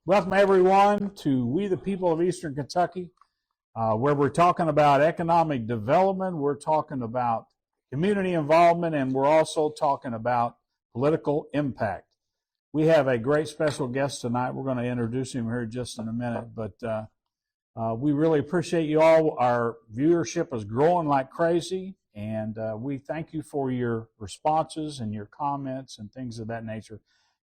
Welcome, everyone, to We the People of Eastern Kentucky, where we're talking about economic development, we're talking about community involvement, and we're also talking about political impact. We have a great special guest tonight. We're going to introduce him here just in a minute, but we really appreciate you all. Our viewership is growing like crazy, and we thank you for your responses and your comments and things of that nature.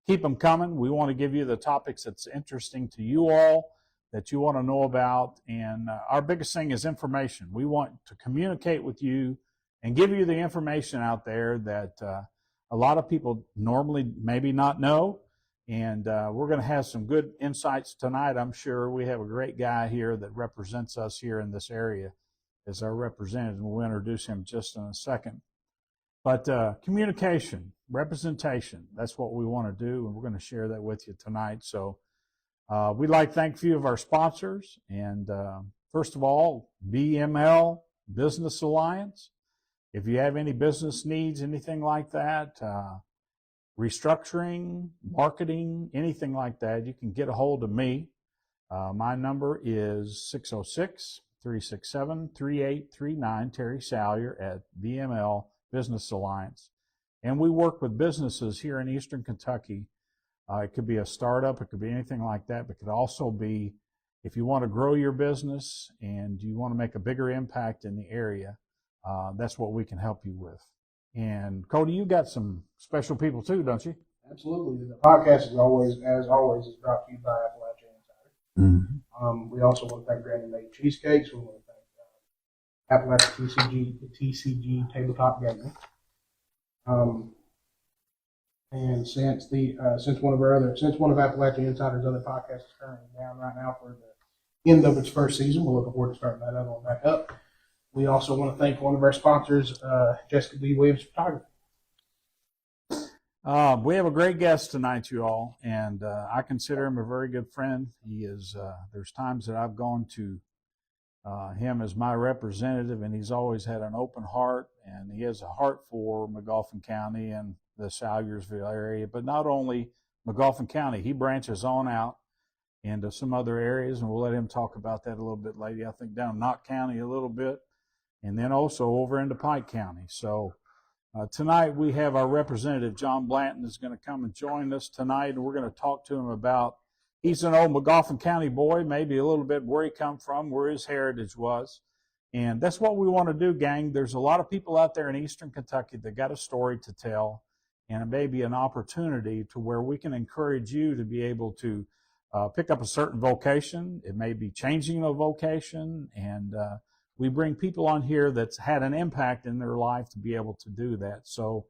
Keep them coming. We want to give you the topics that's interesting to you all, that you want to know about. And our biggest thing is information. We want to communicate with you and give you the information out there that a lot of people normally maybe not know. And we're going to have some good insights tonight, I'm sure. We have a great guy here that represents us here in this area as our representative. We'll introduce him just in a second. But communication, representation, that's what we want to do, and we're going to share that with you tonight. So we'd like to thank a few of our sponsors. And first of all, BML Business Alliance. If you have any business needs, anything like that, restructuring, marketing, anything like that, you can get a hold of me. My number is 606-367-3839, Terry Salyer at BML Business Alliance. And we work with businesses here in Eastern Kentucky. It could be a startup, it could be anything like that, but it could also be if you want to grow your business and you want to make a bigger impact in the area, that's what we can help you with. And Cody, you got some special people too, don't you? Absolutely. The podcast is always is brought to you by Appalachian Insider. Mm-hmm. We also want to thank Granny Made Cheesecakes. We want to thank Appalachian TCG Tabletop Gaming. And since one of Appalachian Insider's other podcasts is currently down right now for the end of its first season, we're looking forward to starting that other one back up. We also want to thank one of our sponsors, Jessica B. Williams Photography. We have a great guest tonight, you all, and I consider him a very good friend. He is. There's times that I've gone to him as my representative, and he's always had an open heart, and he has a heart for Magoffin County and the Salyersville area, but not only Magoffin County. He branches on out into some other areas, and we'll let him talk about that a little bit later. I think down Knott County a little bit, and then also over into Pike County. So tonight we have our representative, John Blanton, is going to come and join us tonight, and we're going to talk to him about, he's an old Magoffin County boy, maybe a little bit where he come from, where his heritage was. And that's what we want to do, gang. There's a lot of people out there in Eastern Kentucky that got a story to tell, and it may be an opportunity to where we can encourage you to be able to pick up a certain vocation. It may be changing a vocation, and we bring people on here that's had an impact in their life to be able to do that. So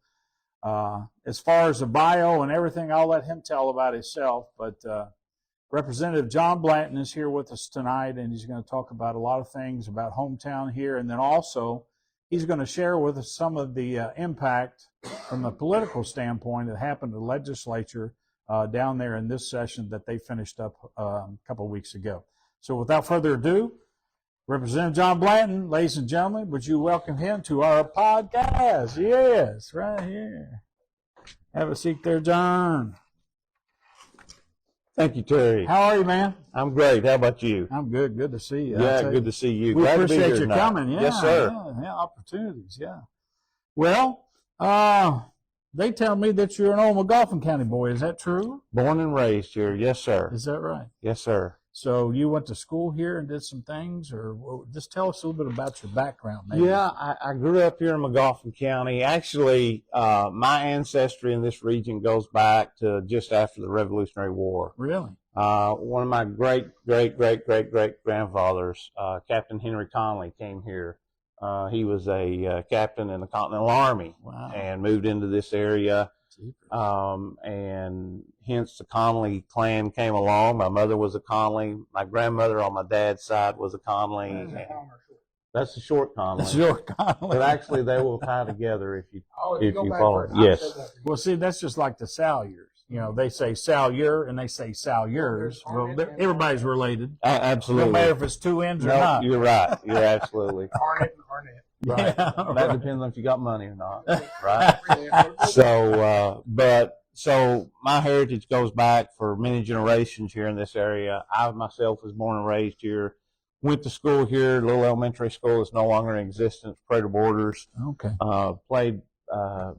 as far as the bio and everything, I'll let him tell about himself, but Representative John Blanton is here with us tonight, and he's going to talk about a lot of things about hometown here, and then also he's going to share with us some of the impact from a political standpoint that happened to the legislature down there in this session that they finished up a couple of weeks ago. So without further ado, Representative John Blanton, ladies and gentlemen, would you welcome him to our podcast? Yes, right here. Have a seat there, John. Thank you, Terry. How are you, man? I'm great. How about you? I'm good. Good to see you. Yeah, good to see you. We Glad appreciate to be here you tonight. coming. Yeah, yes, sir. Yeah, opportunities, yeah. Well, they tell me that you're an old Magoffin County boy. Is that true? Born and raised here. Yes, sir. Is that right? Yes, sir. So you went to school here and did some things, or just tell us a little bit about your background, maybe. Yeah, I grew up here in Magoffin County. Actually, my ancestry in this region goes back to just after the Revolutionary War. Really? One of my great-great-great-great-great-grandfathers, Captain Henry Conley, came here. He was a captain in the Continental Army. Wow. And moved into this area. And hence the Conley clan came along. My mother was a Conley. My grandmother on my dad's side was a Conley. That's a short Conley. That's your Conley. But actually, they will tie together if you follow it. Yes. Well, see, that's just like the Salyers. You know, they say Salyer and they say Salyers. Well, everybody's related. Absolutely. No matter if it's two ends or No, not. you're right. You're absolutely Arnett and Arnett. right. Yeah, that depends on if you got money or not, right? so my heritage goes back for many generations here in this area. I myself was born and raised here. Went to school here, little elementary school that's no longer in existence, Prater Borders. Okay. Played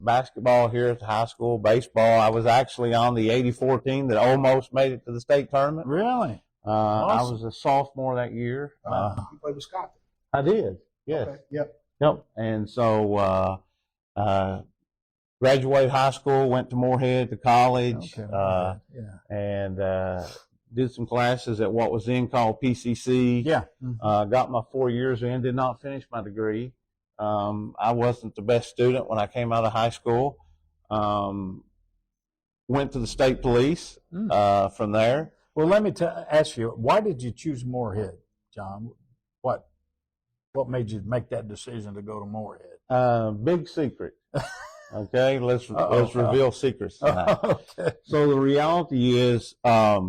basketball here at the high school, baseball. I was actually on the '84 team that almost made it to the state tournament. Really? I Awesome. was a sophomore that year. You played with Scott. I did, yes. Okay. Yep. Yep. And so graduated high school, went to Moorhead to college, Okay. Yeah. and did some classes at what was then called PCC. Yeah. Got my 4 years in, did not finish my degree. I wasn't the best student when I came out of high school. Went to the state police from there. Well, let me ask you, why did you choose Moorhead, John? What made you make that decision to go to Moorhead? Big secret. Okay, let's reveal secrets tonight. Okay. So the reality is, I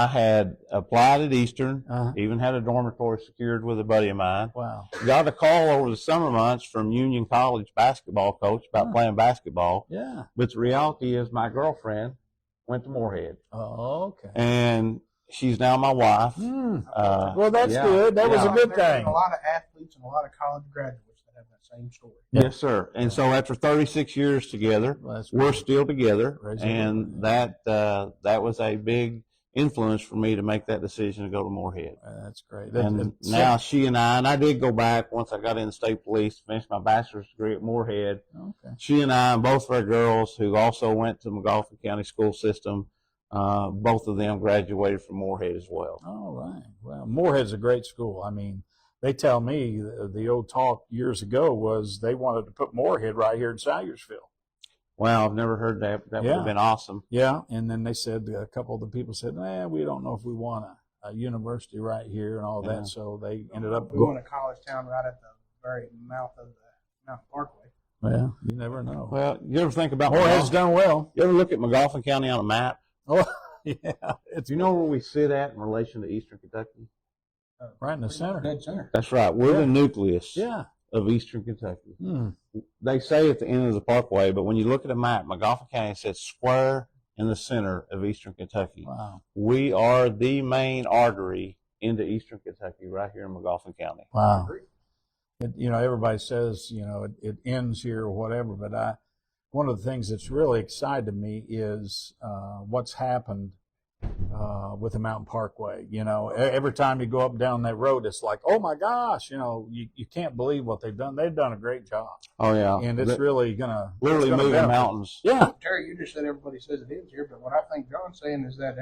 had applied at Eastern, even had a dormitory secured with a buddy of mine. Wow. Got a call over the summer months from Union College basketball coach about playing basketball. Yeah. But the reality is my girlfriend went to Moorhead. Oh, okay. And she's now my wife. Well, that's yeah, good. That was a yeah. good There's thing. a lot of athletes and a lot of college graduates that have that same story. Yes, sir. And so after 36 years together, Well, that's we're great. still together. Raise your And hand. that was a big influence for me to make that decision to go to Moorhead. That's great. And now she and I did go back once I got in the state police, finished my bachelor's degree at Moorhead. Okay. She and I and both of our girls who also went to Magoffin County school system, both of them graduated from Moorhead as well. All right. Well, Moorhead's a great school. I mean, they tell me the old talk years ago was they wanted to put Moorhead right here in Salyersville. Wow, I've never heard that. That would Yeah. have been awesome. Yeah, and then they said, a couple of the people said, we don't know if we want a university right here and all Yeah. that. So they ended up We want a college town right at the very mouth of the Mountain Parkway. Well, you never know. Well, you ever think about Moorhead's done well. You ever look at Magoffin County on a map? Oh, yeah. It's Do you know where we sit at in relation to Eastern Kentucky? right in the center. Dead center. That's right. We're the nucleus Yeah. of Eastern Kentucky. Hmm. They say at the end of the parkway, but when you look at a map, Magoffin County says square in the center of Eastern Kentucky. Wow. We are the main artery into Eastern Kentucky right here in Magoffin County. Wow. Everybody says, it ends here or whatever, but one of the things that's really excited me is what's happened with the Mountain Parkway. Every time you go up and down that road, it's like, oh my gosh, you can't believe what they've done. They've done a great job. Oh, yeah. And it's really gonna literally moving benefit. mountains. Yeah. Terry, you just said everybody says it ends here, but what I think John's saying is that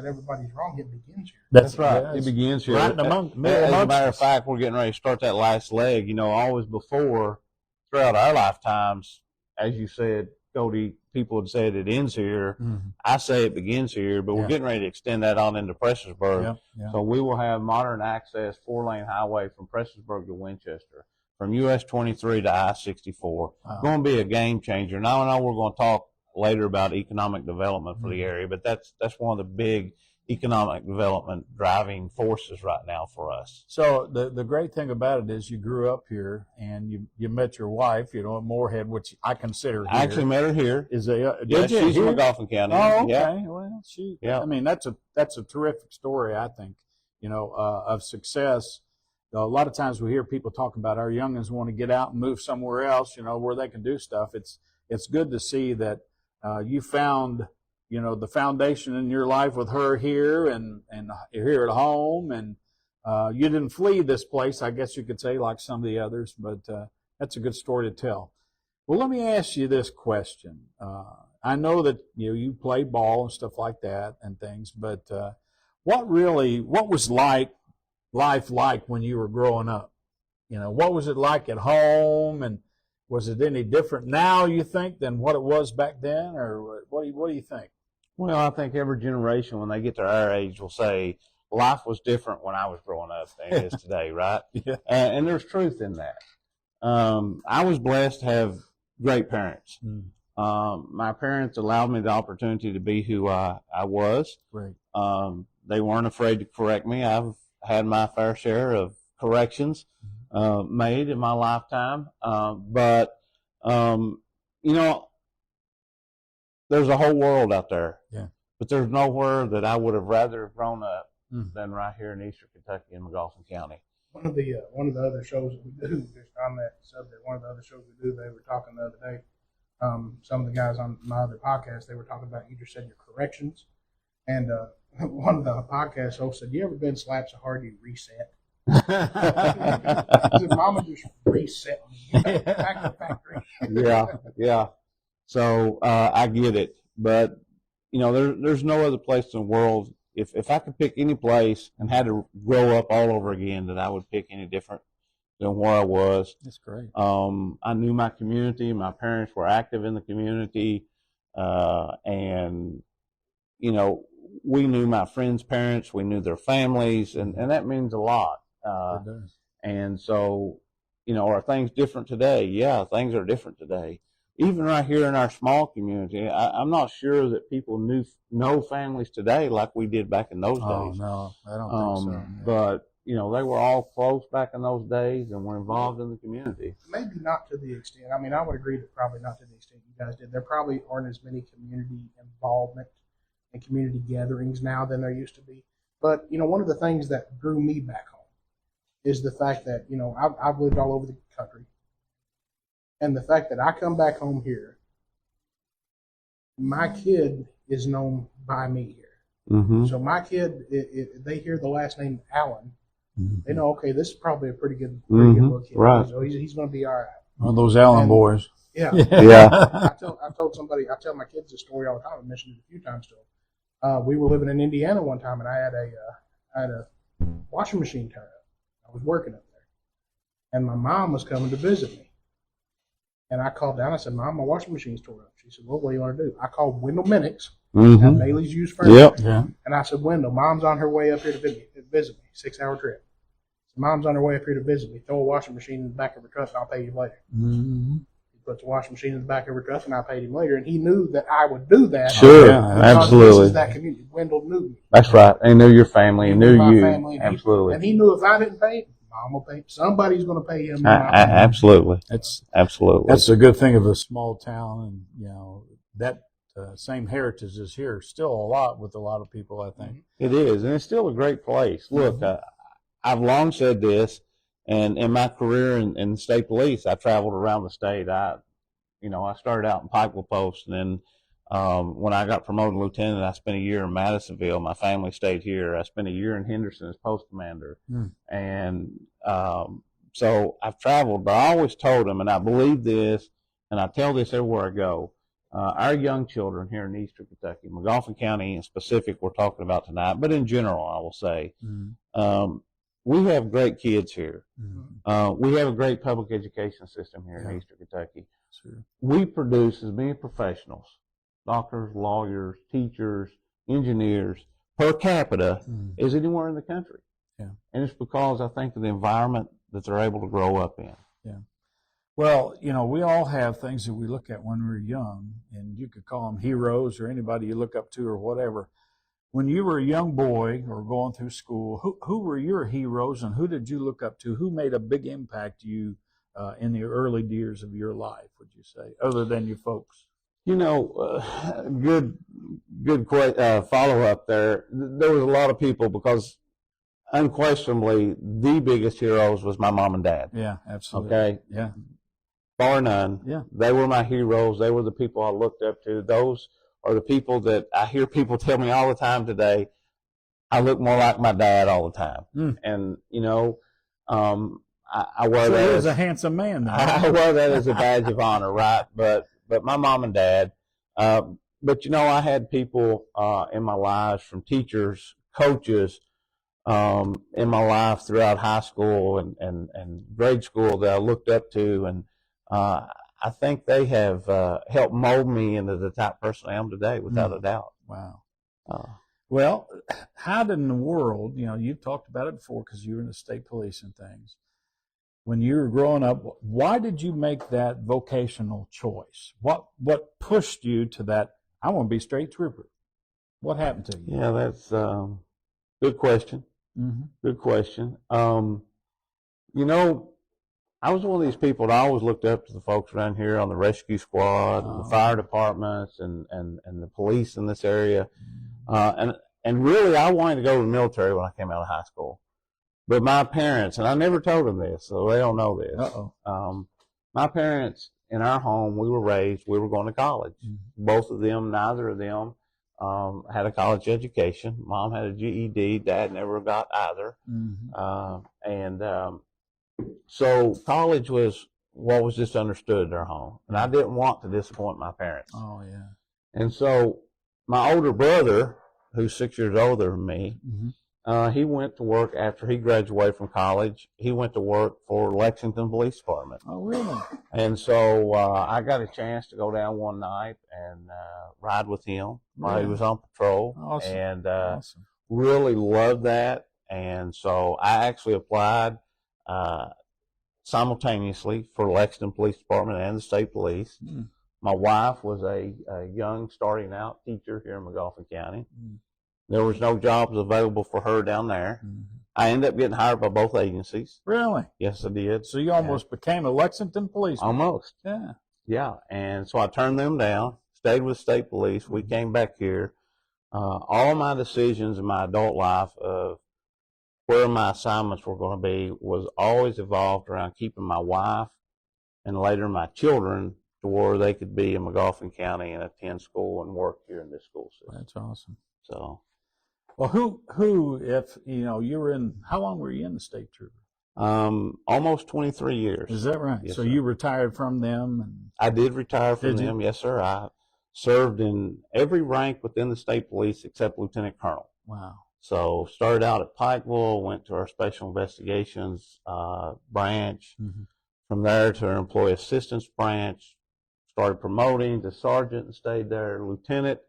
everybody's wrong. It begins here. That's right. yeah, It it's begins here. right in the middle As a amongst matter of us. fact, we're getting ready to start that last leg. Always before, throughout our lifetimes, as you said, Cody, people had said it ends here. Mhm. I say it begins here, but we're Yeah. getting ready to extend that on into Prestonsburg. Yep, yep. So we will have modern access 4-lane highway from Prestonsburg to Winchester, from US 23 to I-64. Wow. Going to be a game changer. Now I know we're going to talk later about economic development for the area, but that's one of the big economic development driving forces right now for us. So the great thing about it is you grew up here and you met your wife, at Moorhead, which I consider here. I actually met her here. Yes, Yes, she's here? from Magoffin County. Oh, okay. Yeah. Well, Yeah. I mean, that's a terrific story, I think, of success. A lot of times we hear people talking about our youngins want to get out and move somewhere else, where they can do stuff. It's good to see that you found, the foundation in your life with her here and here at home, and you didn't flee this place, I guess you could say, like some of the others, but that's a good story to tell. Well, let me ask you this question. I know that you play ball and stuff like that and things, but what was life like when you were growing up? What was it like at home, and was it any different now, you think, than what it was back then, or what do you think? Well, I think every generation, when they get to our age, will say life was different when I was growing up than it is today, right? Yeah. And there's truth in that. I was blessed to have great parents. My parents allowed me the opportunity to be who I was. Great. They weren't afraid to correct me. I've had my fair share of corrections made in my lifetime. But there's a whole world out there. Yeah. But there's nowhere that I would have rather have grown up Mm. than right here in Eastern Kentucky in Magoffin County. One of the other shows that we do, just on that subject, one of the other shows we do, they were talking the other day. Some of the guys on my other podcast, they were talking about, you just said your corrections, and one of the podcast hosts said, "You ever been slapped so hard you reset?" I said, "Mama just reset me back to the factory." Yeah. So I get it, but you know, there's no other place in the world. If I could pick any place and had to grow up all over again, that I would pick any different than where I was. That's great. I knew my community. My parents were active in the community, and you know, we knew my friends' parents. We knew their families, and that means a lot. It does. And so, you know, are things different today? Yeah, things are different today. Even right here in our small community, I'm not sure that people know families today like we did back in those Oh, days. no, I don't think so. Yeah. But, you know, they were all close back in those days and were involved in the community. Maybe not to the extent. I mean, I would agree that probably not to the extent you guys did. There probably aren't as many community involvement and community gatherings now than there used to be. But, you know, one of the things that drew me back home is the fact that, you know, I've lived all over the country. And the fact that I come back home here, my kid is known by me here. Mm-hmm. So my kid, they hear the last name Allen, they know, okay, this is probably a pretty good little kid. Right. So he's going to be all right. One of those Allen And- boys. Yeah. Yeah. I tell my kids this story all the time. I mentioned it a few times to them. We were living in Indiana one time, and I had a washing machine turn up. I was working up there, and my mom was coming to visit me. And I called down. I said, "Mom, my washing machine's tore up." She said, "Well, what do you want to do?" I called Wendell Minix at Mm-hmm. Bailey's Used Furniture. Yep. Yeah. And I said, "Wendell, Mom's on her way up here to visit me. 6-hour trip. So Mom's on her way up here to visit me. Throw a washing machine in the back of her truck, and I'll pay you later." Mm-hmm. He puts a washing machine in the back of her truck, and I paid him later. And he knew that I would do that. Sure. yeah, because Absolutely. This is that community. Wendell knew me. That's right. They knew your family. He They knew my you. family, and Absolutely. And he knew if I didn't pay him, Mom will pay him. Somebody's going to pay him. in my family. Absolutely. Absolutely. That's a good thing of a small town, and you know that same heritage is here still a lot with a lot of people. I think. It is, and it's still a great place. Look, I've long said this, and in my career in the state police, I traveled around the state. I started out in Pikeville Post, and then when I got promoted to lieutenant, I spent a year in Madisonville. My family stayed here. I spent a year in Henderson as post commander, and so I've traveled. But I always told them, and I believe this, and I tell this everywhere I go. Our young children here in Eastern Kentucky, Magoffin County in specific, we're talking about tonight, but in general, I will say, we have great kids here. We have a great public education system here in Eastern Kentucky. Sure. We produce as many professionals, doctors, lawyers, teachers, engineers, per capita as anywhere in the country. Yeah. And it's because I think of the environment that they're able to grow up in. Yeah. Well, you know, we all have things that we look at when we're young, and you could call them heroes or anybody you look up to or whatever. When you were a young boy or going through school, who were your heroes and who did you look up to? Who made a big impact to you in the early years of your life, would you say, other than your folks? You know, good follow-up there. There was a lot of people because unquestionably the biggest heroes was my mom and dad. Yeah, absolutely. Okay? Yeah. Bar none. Yeah. They were my heroes. They were the people I looked up to. Those are the people that I hear people tell me all the time today, I look more like my dad all the time. And, you know, I wear that as a handsome man, though. I wear that as a badge of honor, right? But my mom and dad, but you know, I had people in my lives, from teachers, coaches, in my life throughout high school and grade school that I looked up to, and I think they have helped mold me into the type of person I am today, without a doubt. Wow. Well, how did in the world, you know, you've talked about it before because you were in the state police and things. When you were growing up, why did you make that vocational choice? What pushed you to that, I want to be straight trooper? What happened to you? Yeah, that's good question. Mm-hmm. Good question. You know, I was one of these people that I always looked up to the folks around here on the rescue squad and the fire departments and the police in this area. And really, I wanted to go to the military when I came out of high school. But my parents, and I never told them this, so they don't know this. My parents, in our home, we were going to college. Both of them, neither of them, had a college education. Mom had a GED. Dad never got either. So college was what was just understood in our home. And I didn't want to disappoint my parents. Oh, yeah. And so my older brother, who's 6 years older than me, he went to work after he graduated from college. He went to work for Lexington Police Department. Oh, really? And so I got a chance to go down one night and ride with him while he was on patrol. Awesome. And Awesome. really loved that. And so I actually applied simultaneously for Lexington Police Department and the State Police. My wife was a young starting out teacher here in Magoffin County. There was no jobs available for her down there. I ended up getting hired by both agencies. Really? Yes, I did. So you almost became a Lexington policeman. Almost. Yeah. Yeah. And so I turned them down, stayed with State Police. We came back here. All my decisions in my adult life of where my assignments were going to be was always evolved around keeping my wife and later my children to where they could be in Magoffin County and attend school and work here in this school system. That's awesome. So, well, who, if, you know, you were in, how long were you in the state trooper? almost 23 years. Is that right? Yes, so sir. you retired from them? And I did retire from Did you? them. Yes, sir. I served in every rank within the state police except lieutenant colonel. wow. So started out at Pikeville, went to our special investigations branch. From there to our employee assistance branch, started promoting to sergeant and stayed there. Lieutenant,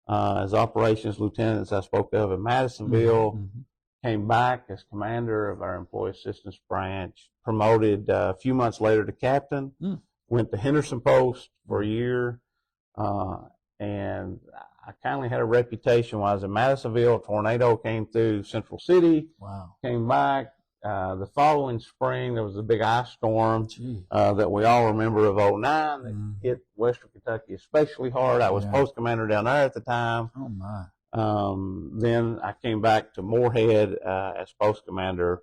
as operations lieutenant, as I spoke of in Madisonville. Came back as commander of our employee assistance branch. Promoted a few months later to captain. Went to Henderson Post for a year. And I kindly had a reputation when I was in Madisonville. A tornado came through Central City. Wow. Came back. The following spring, there was a big ice storm that we all remember of '09 that hit Western Kentucky especially hard. I was post commander down there at the time. Oh, my. Then I came back to Moorhead as post commander.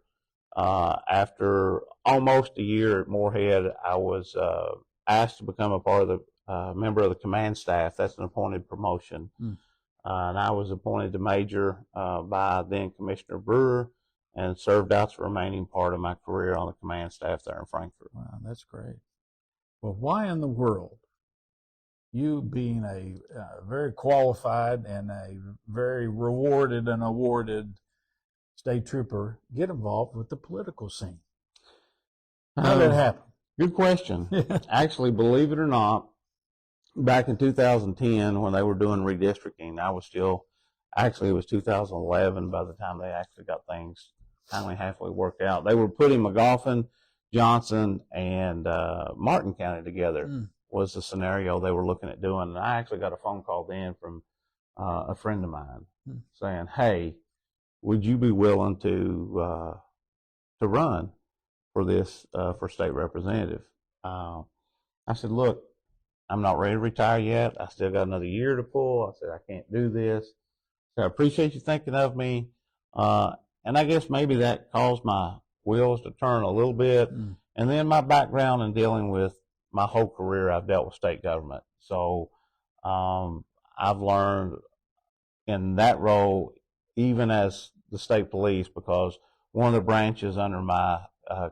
After almost a year at Moorhead, I was asked to become a part of the member of the command staff. That's an appointed promotion. And I was appointed to major by then Commissioner Brewer and served out the remaining part of my career on the command staff there in Frankfort. Wow, that's great. Well, why in the world, you being a very qualified and a very rewarded and awarded state trooper, get involved with the political scene? How did it happen? Good question. Actually, believe it or not, back in 2010 when they were doing redistricting, I was still, actually it was 2011 by the time they actually got things finally halfway worked out. They were putting Magoffin, Johnson, and Martin County together was the scenario they were looking at doing. And I actually got a phone call then from a friend of mine saying, hey, would you be willing to run for this, for state representative? I said, look, I'm not ready to retire yet. I still got another year to pull. I said, I can't do this. So I appreciate you thinking of me. And I guess maybe that caused my wheels to turn a little bit. And then my background in dealing with my whole career, I've dealt with state government. So I've learned in that role, even as the state police, because one of the branches under my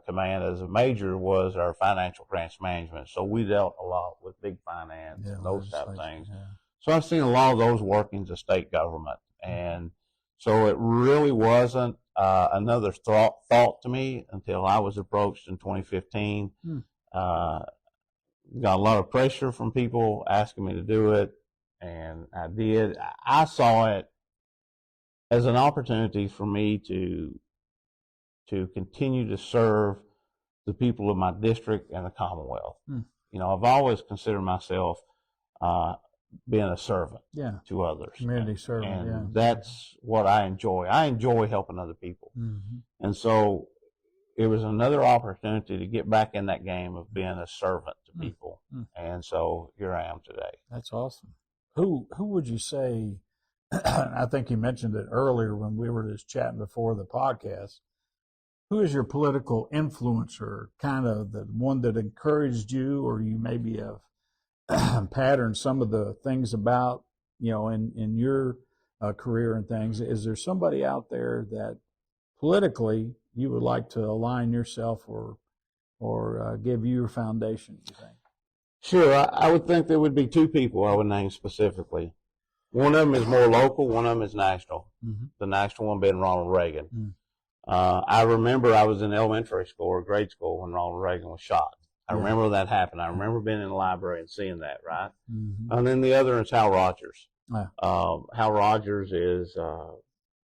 command as a major was our financial grants management. So we dealt a lot with big finance and those type of things. So I've seen a lot of those workings of state government. And so it really wasn't another thought to me until I was approached in 2015. Got a lot of pressure from people asking me to do it, and I did. I saw it as an opportunity for me to continue to serve the people of my district and the Commonwealth. You know, I've always considered myself being a servant to others. Community servant, and that's what I enjoy. I enjoy helping other people. And so it was another opportunity to get back in that game of being a servant to people. And so here I am today. That's awesome. Who would you say, I think you mentioned it earlier when we were just chatting before the podcast, who is your political influencer, kind of the one that encouraged you, or you maybe have patterned some of the things about, in your career and things? Is there somebody out there that politically you would like to align yourself or give you your foundation, you think? Sure. I would think there would be two people I would name specifically. One of them is more local, one of them is national. The national one being Ronald Reagan. I remember I was in elementary school or grade school when Ronald Reagan was shot. I remember that happened. I remember being in the library and seeing that, right? And then the other is Hal Rogers. Hal Rogers is a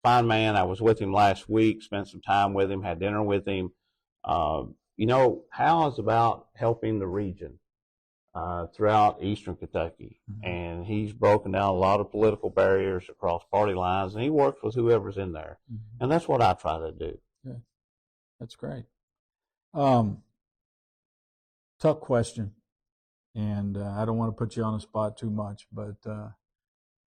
fine man. I was with him last week, spent some time with him, had dinner with him. Hal is about helping the region throughout eastern Kentucky. And he's broken down a lot of political barriers across party lines, and he works with whoever's in there. And that's what I try to do. Yeah, that's great. Tough question, and I don't want to put you on the spot too much, but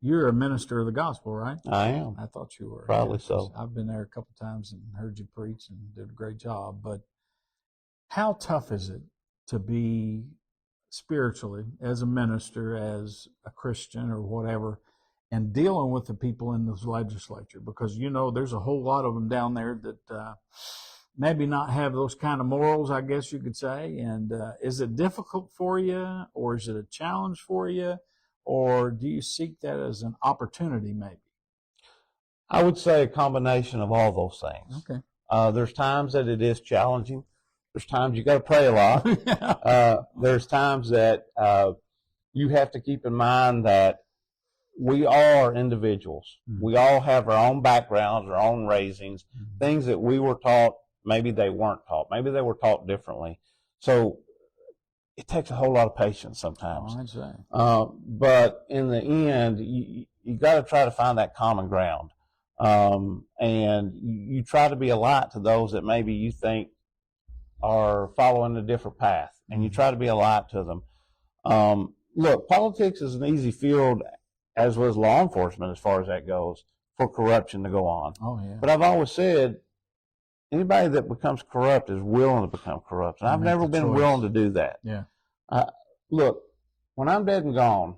you're a minister of the gospel, right? I am. I thought you were. Probably so. I've been there a couple of times and heard you preach and did a great job. But how tough is it to be spiritually, as a minister, as a Christian or whatever, and dealing with the people in this legislature? Because, there's a whole lot of them down there that maybe not have those kind of morals, I guess you could say. And is it difficult for you, or is it a challenge for you, or do you seek that as an opportunity maybe? I would say a combination of all those things. Okay. There's times that it is challenging. There's times you got to pray a lot. There's times that you have to keep in mind that we are individuals. We all have our own backgrounds, our own raisings, things that we were taught. Maybe they weren't taught. Maybe they were taught differently. So it takes a whole lot of patience sometimes. I'd say. But in the end, you got to try to find that common ground. And you try to be a light to those that maybe you think are following a different path, and you try to be a light to them. Look, politics is an easy field, as was law enforcement as far as that goes, for corruption to go on. Oh, yeah. But I've always said, anybody that becomes corrupt is willing to become corrupt. And I've never been willing to do that. Yeah. Look, when I'm dead and gone,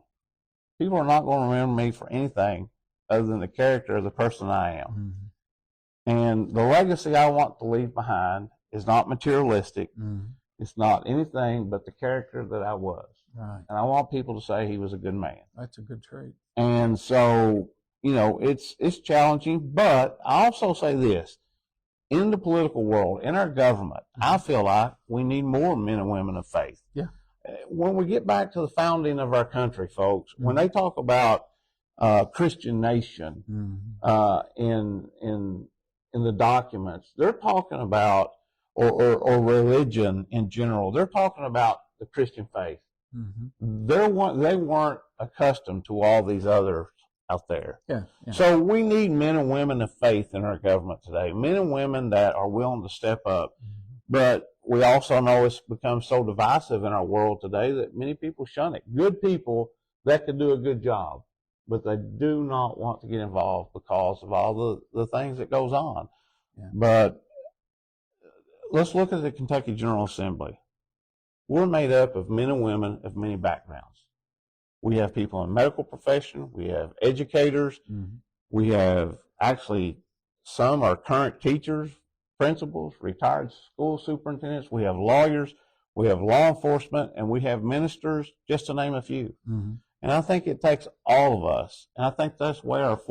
people are not going to remember me for anything other than the character of the person I am. And the legacy I want to leave behind is not materialistic. It's not anything but the character that I was. Right. And I want people to say he was a good man. That's a good trait. And so, it's challenging, but I also say this. In the political world, in our government, I feel like we need more men and women of faith. Yeah. When we get back to the founding of our country, folks, when they talk about Christian nation in the documents, they're talking about, or religion in general, they're talking about the Christian faith. They weren't accustomed to all these others out there. Yeah. So we need men and women of faith in our government today, men and women that are willing to step up. But we also know it's become so divisive in our world today that many people shun it. Good people that could do a good job, but they do not want to get involved because of all the things that goes on. Yeah. But let's look at the Kentucky General Assembly. We're made up of men and women of many backgrounds. We have people in the medical profession. We have educators. We have actually some are current teachers, principals, retired school superintendents. We have lawyers. We have law enforcement, and we have ministers, just to name a few. And I think it takes all of us, and I think that's where our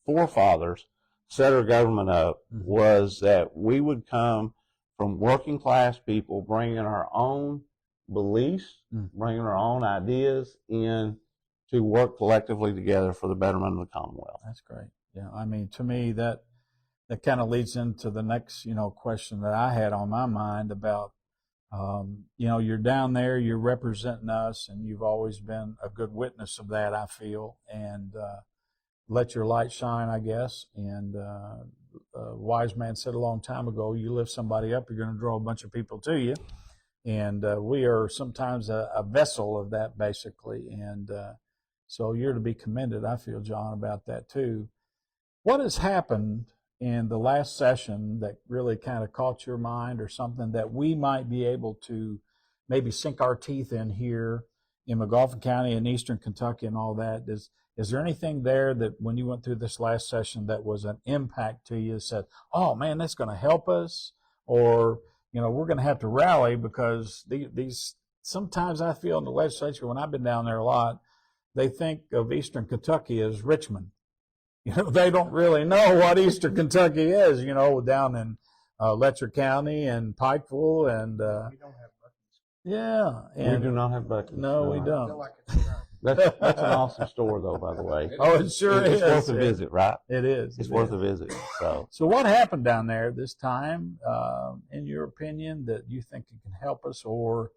forefathers set our government up, was that we would come from working class people bringing our own beliefs, bringing our own ideas in to work collectively together for the betterment of the Commonwealth. That's great. Yeah, I mean, to me, that kind of leads into the next, question that I had on my mind about, you're down there, you're representing us, and you've always been a good witness of that, I feel, and let your light shine, I guess, and a wise man said a long time ago, you lift somebody up, you're going to draw a bunch of people to you. And we are sometimes a vessel of that, basically. And so you're to be commended, I feel, John, about that too. What has happened in the last session that really kind of caught your mind, or something that we might be able to maybe sink our teeth in here in Magoffin County and Eastern Kentucky and all that? Is there anything there that when you went through this last session that was an impact to you, said, oh man, that's going to help us? Or, we're going to have to rally, because these sometimes I feel in the legislature, when I've been down there a lot, they think of Eastern Kentucky as Richmond. They don't really know what Eastern Kentucky is, down in Letcher County and Pikeville and We don't have buckets. yeah. And we do not have buckets. No, we I don't. feel like it's right. That's an awesome store, though, by the way. Oh, it sure It's is. worth a visit, right? It is. It's It worth is. a visit. So So what happened down there this time, in your opinion, that you think it can help us? Or,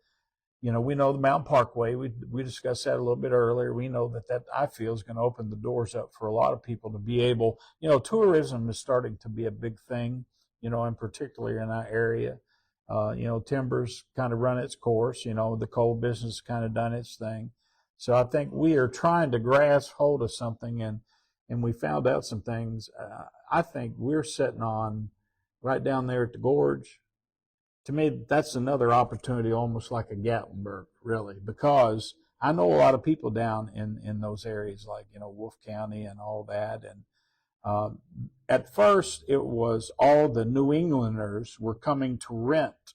we know the Mountain Parkway. We discussed that a little bit earlier. We know that I feel is going to open the doors up for a lot of people to be able, tourism is starting to be a big thing, and particularly in our area. Timber's kind of run its course, the coal business kind of done its thing. So I think we are trying to grasp hold of something, and we found out some things. I think we're sitting on right down there at the gorge. To me, that's another opportunity, almost like a Gatlinburg, really, because I know a lot of people down in those areas, like, Wolf County and all that. And at first, it was all the New Englanders were coming to rent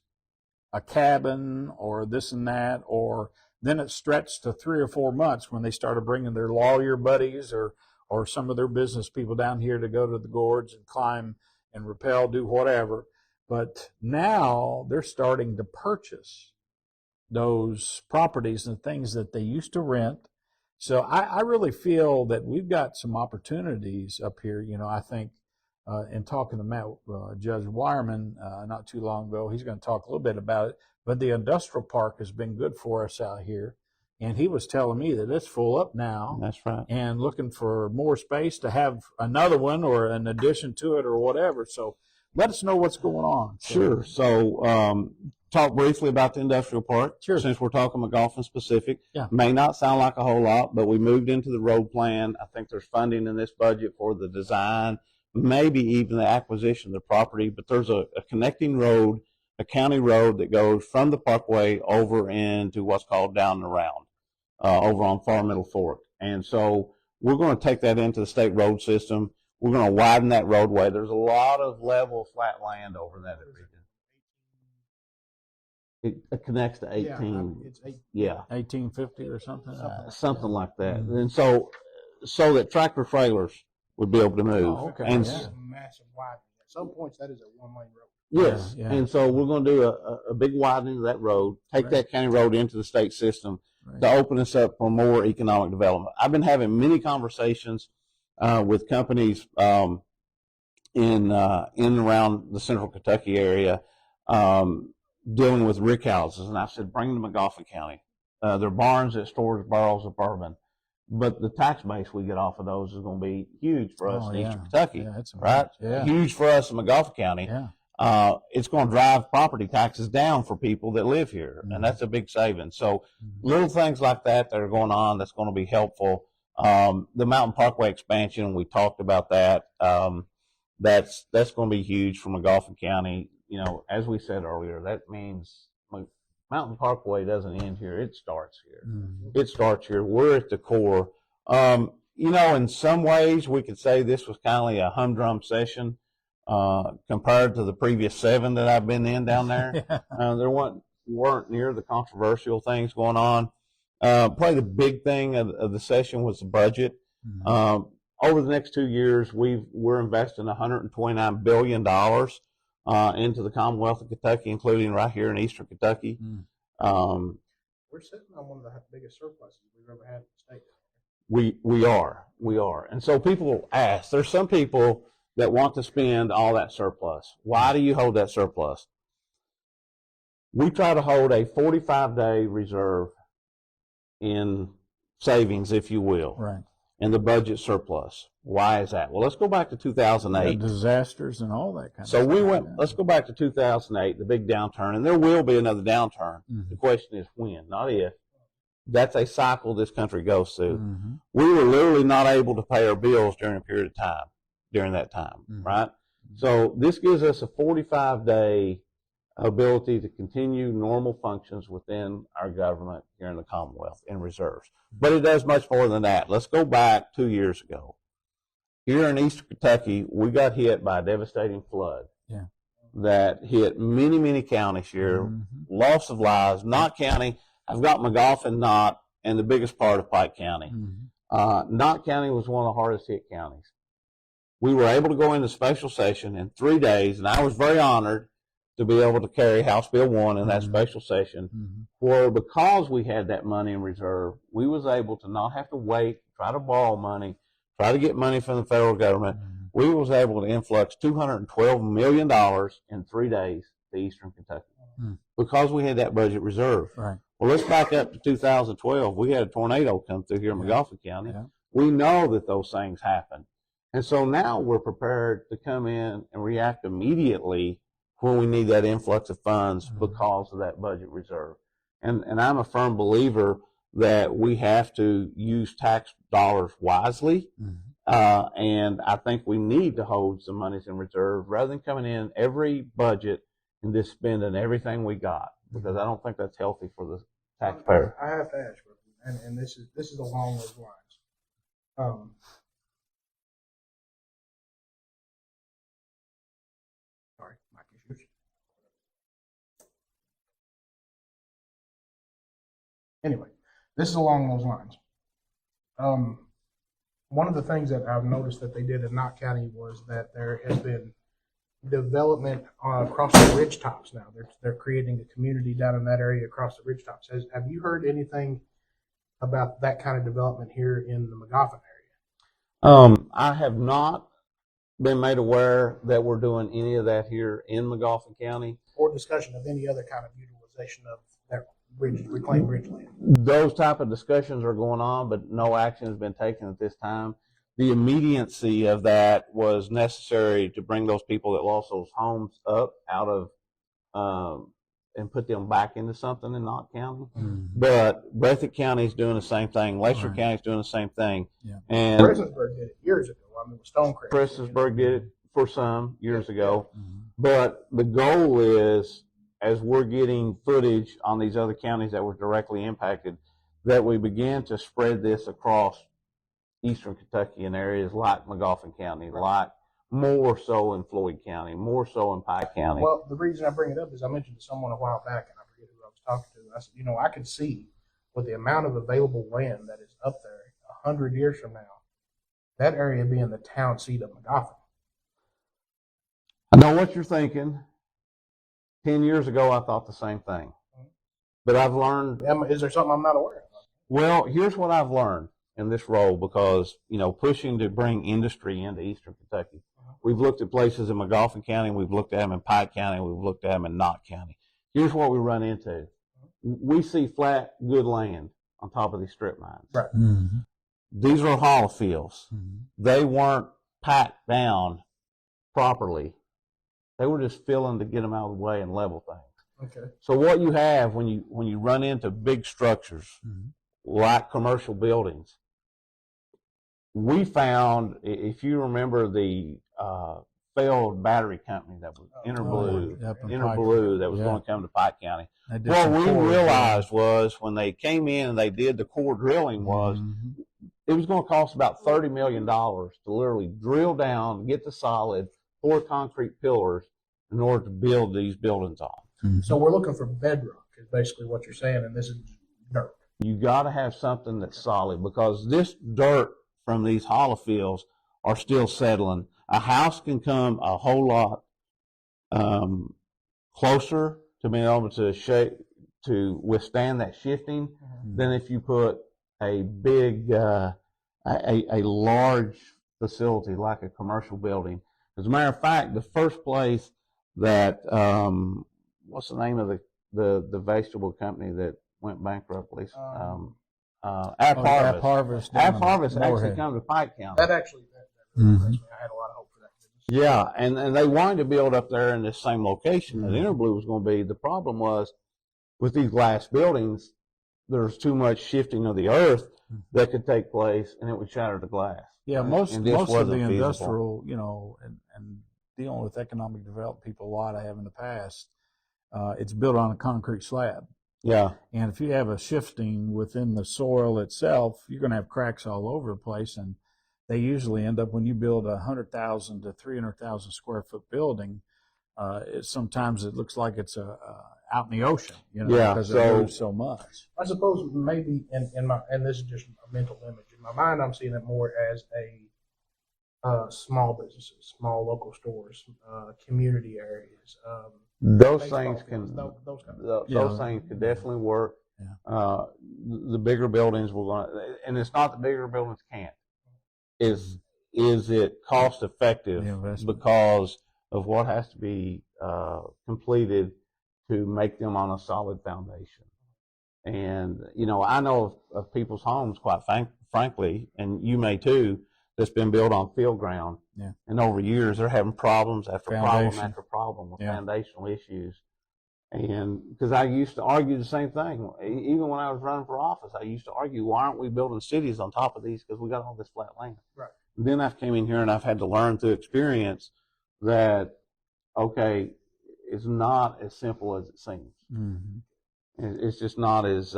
a cabin or this and that, or then it stretched to 3 or 4 months when they started bringing their lawyer buddies or some of their business people down here to go to the gorge and climb and rappel, do whatever. But now they're starting to purchase those properties and things that they used to rent. So I really feel that we've got some opportunities up here. I think in talking to Judge Wireman not too long ago, he's going to talk a little bit about it. But the industrial park has been good for us out here. And he was telling me that it's full up now. that's right. And looking for more space to have another one or an addition to it or whatever. So let us know what's going on. Sure. So talk briefly about the industrial park. Sure. Since we're talking Magoffin specific. Yeah. May not sound like a whole lot, but we moved into the road plan. I think there's funding in this budget for the design, maybe even the acquisition of the property. But there's a connecting road, a county road that goes from the Parkway over into what's called Down and Around, over on Far Middle Fork. And so we're going to take that into the state road system. We're going to widen that roadway. There's a lot of level, flat land over that region. It connects to 18. Yeah, it's 8. Yeah. 1850 or something? Something like that. Mhm. And so that tractor trailers would be able to move. Oh, okay. And Yeah. It's a massive widening. At some points, that is a one-lane road. yes. Yeah. And so we're going to do a big widening of that road, take Right. that county road into the state system Right. to open us up for more economic development. I've been having many conversations with companies in and around the central Kentucky area, dealing with rick houses. And I said, bring them to Magoffin County. They're barns that stores barrels of bourbon. But the tax base we get off of those is going to be huge for us in Eastern Kentucky, Yeah, it's right? Yeah. Huge for us in Magoffin County. Yeah. It's going to drive property taxes down for people that live here, Mhm. and that's a big savings. So Mhm. little things like that are going on that's going to be helpful. The Mountain Parkway expansion, we talked about that. That's going to be huge for Magoffin County. As we said earlier, that means Mountain Parkway doesn't end here. It starts here. Mhm. It starts here. We're at the core. In some ways, we could say this was kind of a humdrum session compared to the previous 7 that I've been in down there. Yeah. There weren't near the controversial things going on. Probably the big thing of the session was the budget. Mhm. Over the next 2 years, we're investing $129 billion into the Commonwealth of Kentucky, including right here in Eastern Kentucky. Mm. We're sitting on one of the biggest surpluses we've ever had in the state. We are. And so people ask, there's some people that want to spend all that surplus. Why do you hold that surplus? We try to hold a 45-day reserve in savings, if you will. Right. and the budget surplus. Why is that? Well, let's go back to Yeah, 2008. Uh, disasters and all that kind of Well, let's go back to 2008. stuff. Let's go back to 2008, the big downturn, and there will be another downturn. Mhm. The question is when, not if. That's a cycle this country goes through. Mhm. We were literally not able to pay our bills during a period of time, Mhm. right? So this gives us a 45-day ability to continue normal functions within our government here in the Commonwealth in reserves. But it does much more than that. Let's go back 2 years ago. Here in Eastern Kentucky, we got hit by a devastating flood that hit many, many counties here. Mhm. Loss of lives. Knott County, I've got Magoffin, Knott, and the biggest part of Pike County. Mhm. Knott County was one of the hardest hit counties. We were able to go into special session in 3 days, and I was very honored to be able to carry House Bill 1 in that Mhm. special session, Mhm. where because we had that money in reserve, we was able to not have to wait, try to borrow money, try to get money from the federal government. Mhm. We was able to influx $212 million in 3 days to Eastern Kentucky Mhm. because we had that budget reserve. Right. Well, let's back up to 2012. We had a tornado come through here in Magoffin County. Yeah. We know that those things happen. And so now we're prepared to come in and react immediately when we need that influx of funds Mhm. because of that budget reserve. And I'm a firm believer that we have to use tax dollars wisely. Mhm. And I think we need to hold some monies in reserve rather than coming in every budget and just spending everything we got, because I don't think that's healthy for the taxpayer. I have to ask, and this is along those lines. Sorry, mic issues. Anyway, this is along those lines. One of the things that I've noticed that they did in Knott County was that there has been development across the ridge tops now. They're creating a community down in that area across the ridge tops. Have you heard anything about that kind of development here in the Magoffin area? I have not been made aware that we're doing any of that here in Magoffin County. Or discussion of any other kind of utilization of that reclaimed ridge land? Those type of discussions are going on, but no action has been taken at this time. The immediacy of that was necessary to bring those people that lost those homes up out of and put them back into something in Knott County. Mhm. But Breathitt County is doing the same thing. Lacer Right. County is doing the same thing. Yeah. And Fredericksburg did it years ago. I mean, with Stonecrest. Fredericksburg did it for some years ago. Mhm. But the goal is, as we're getting footage on these other counties that were directly impacted, that we begin to spread this across Eastern Kentucky in areas like Magoffin County, like more so in Floyd County, more so in Pike County. Well, the reason I bring it up is I mentioned to someone a while back, and I forget who I was talking to. I said, I could see with the amount of available land that is up there 100 years from now, that area being the town seat of Magoffin. I know what you're thinking. 10 years ago, I thought the same thing. But I've learned. Is there something I'm not aware of? Well, here's what I've learned in this role, because, pushing to bring industry into Eastern Kentucky. We've looked at places in Magoffin County, we've looked at them in Pike County, we've looked at them in Knott County. Here's what we run into. We see flat, good land on top of these strip mines. Right. Mhm. These are hollow fields. Mhm. They weren't packed down properly. They were just filling to get them out of the way and level things. Okay. So what you have when you run into big structures Mhm. like commercial buildings, we found, if you remember the failed battery company that was Interblue, Up in Interblue, that was Yeah. going to come to Pike County. They did What some we core realized was when they came in and they did the core drilling was Mhm. it was going to cost about $30 million to literally drill down, get the solid, pour concrete pillars in order to build these buildings on. Mhm. So we're looking for bedrock, is basically what you're saying, and this is dirt. You got to have something that's solid, because this dirt from these hollow fields are still settling. A house can come a whole lot closer to being able to withstand that shifting than if you put a big, a large facility like a commercial building. As a matter of fact, the first place that what's the name of the vegetable company that went bankrupt? App Oh, Harvest. App Harvest. App down in Harvest actually Moorhead. comes to Pike County. That actually, that really Mhm. impressed me. I had a lot of hope for that business. Yeah, and they wanted to build up there in this same location that Interblue was going to be. The problem was with these glass buildings, there's too much shifting of the earth that could take place, and it would shatter the glass. Yeah, And most this of the wasn't feasible. industrial, and dealing with economic development people a lot I have in the past, it's built on a concrete slab. Yeah, And if you have a shifting within the soil itself, you're going to have cracks all over the place. And they usually end up, when you build a 100,000 to 300,000 square foot building, sometimes it looks like it's out in the ocean, Yeah, because it so- moves so much. I suppose maybe in my, and this is just a mental image in my mind, I'm seeing it more as small businesses, small local stores, community areas. those baseball things fields, can those kind of those things could definitely work. Yeah. The bigger buildings will going, and it's not the bigger buildings can't. Is it cost effective The investment. because of what has to be completed to make them on a solid foundation? And I know of people's homes, quite frankly, and you may too, that's been built on field ground. Yeah. And over years, they're having problems after problem Foundation. after problem with Yeah. foundational issues. And because I used to argue the same thing, even when I was running for office, I used to argue, why aren't we building cities on top of these? Because we got all this flat land. Right. And then I came in here and I've had to learn through experience that, okay, it's not as simple as it seems. Mm-hmm. It's just not as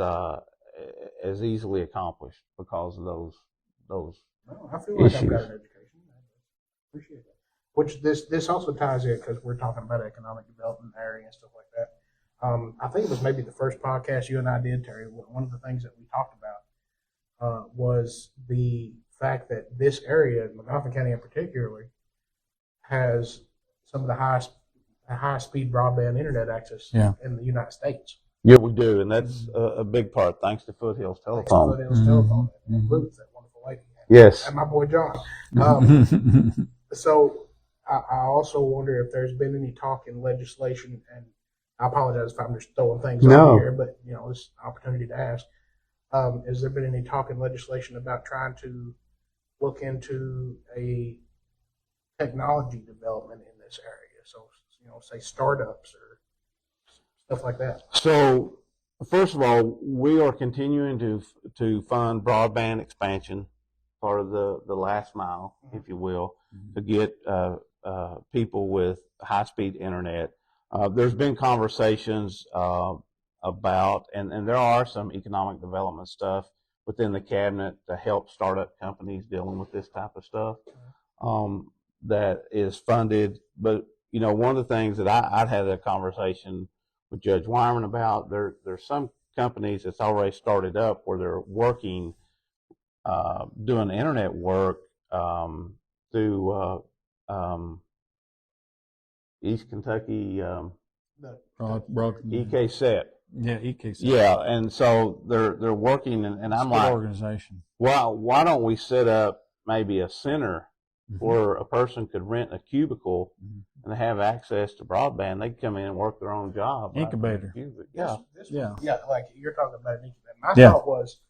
easily accomplished because of those. Well, I feel like I've issues. got an education. I appreciate that. Which this also ties in, because we're talking about economic development area and stuff like that. I think it was maybe the first podcast you and I did, Terry. One of the things that we talked about was the fact that this area, Magoffin County in particular, has some of the high speed broadband internet access in the United States. Yeah, we do, and that's a big part, thanks to Foothills Telephone. Foothills Telephone and Ruth, that wonderful lady. Yes. And my boy John. So I also wonder if there's been any talk in legislation, and I apologize if I'm just throwing things out here, but it's an opportunity to ask. Has there been any talk in legislation about trying to look into a technology development in this area? So, say startups or stuff like that. So, first of all, we are continuing to fund broadband expansion, part of the last mile, if you will, to get people with high-speed internet. There's been conversations about, and there are some economic development stuff within the cabinet to help startup companies dealing with this type of stuff that is funded. But, one of the things that I'd had a conversation with Judge Wyman about, there's some companies that's already started up where they're working, doing internet work through East Kentucky EKSET. Yeah, EKC. Yeah, and so they're working, and I'm like, organization. why don't we set up maybe a center where a person could rent a cubicle and have access to broadband? They can come in and work their own job. Incubator. Yeah. Yeah, like you're talking about an incubator. My thought was,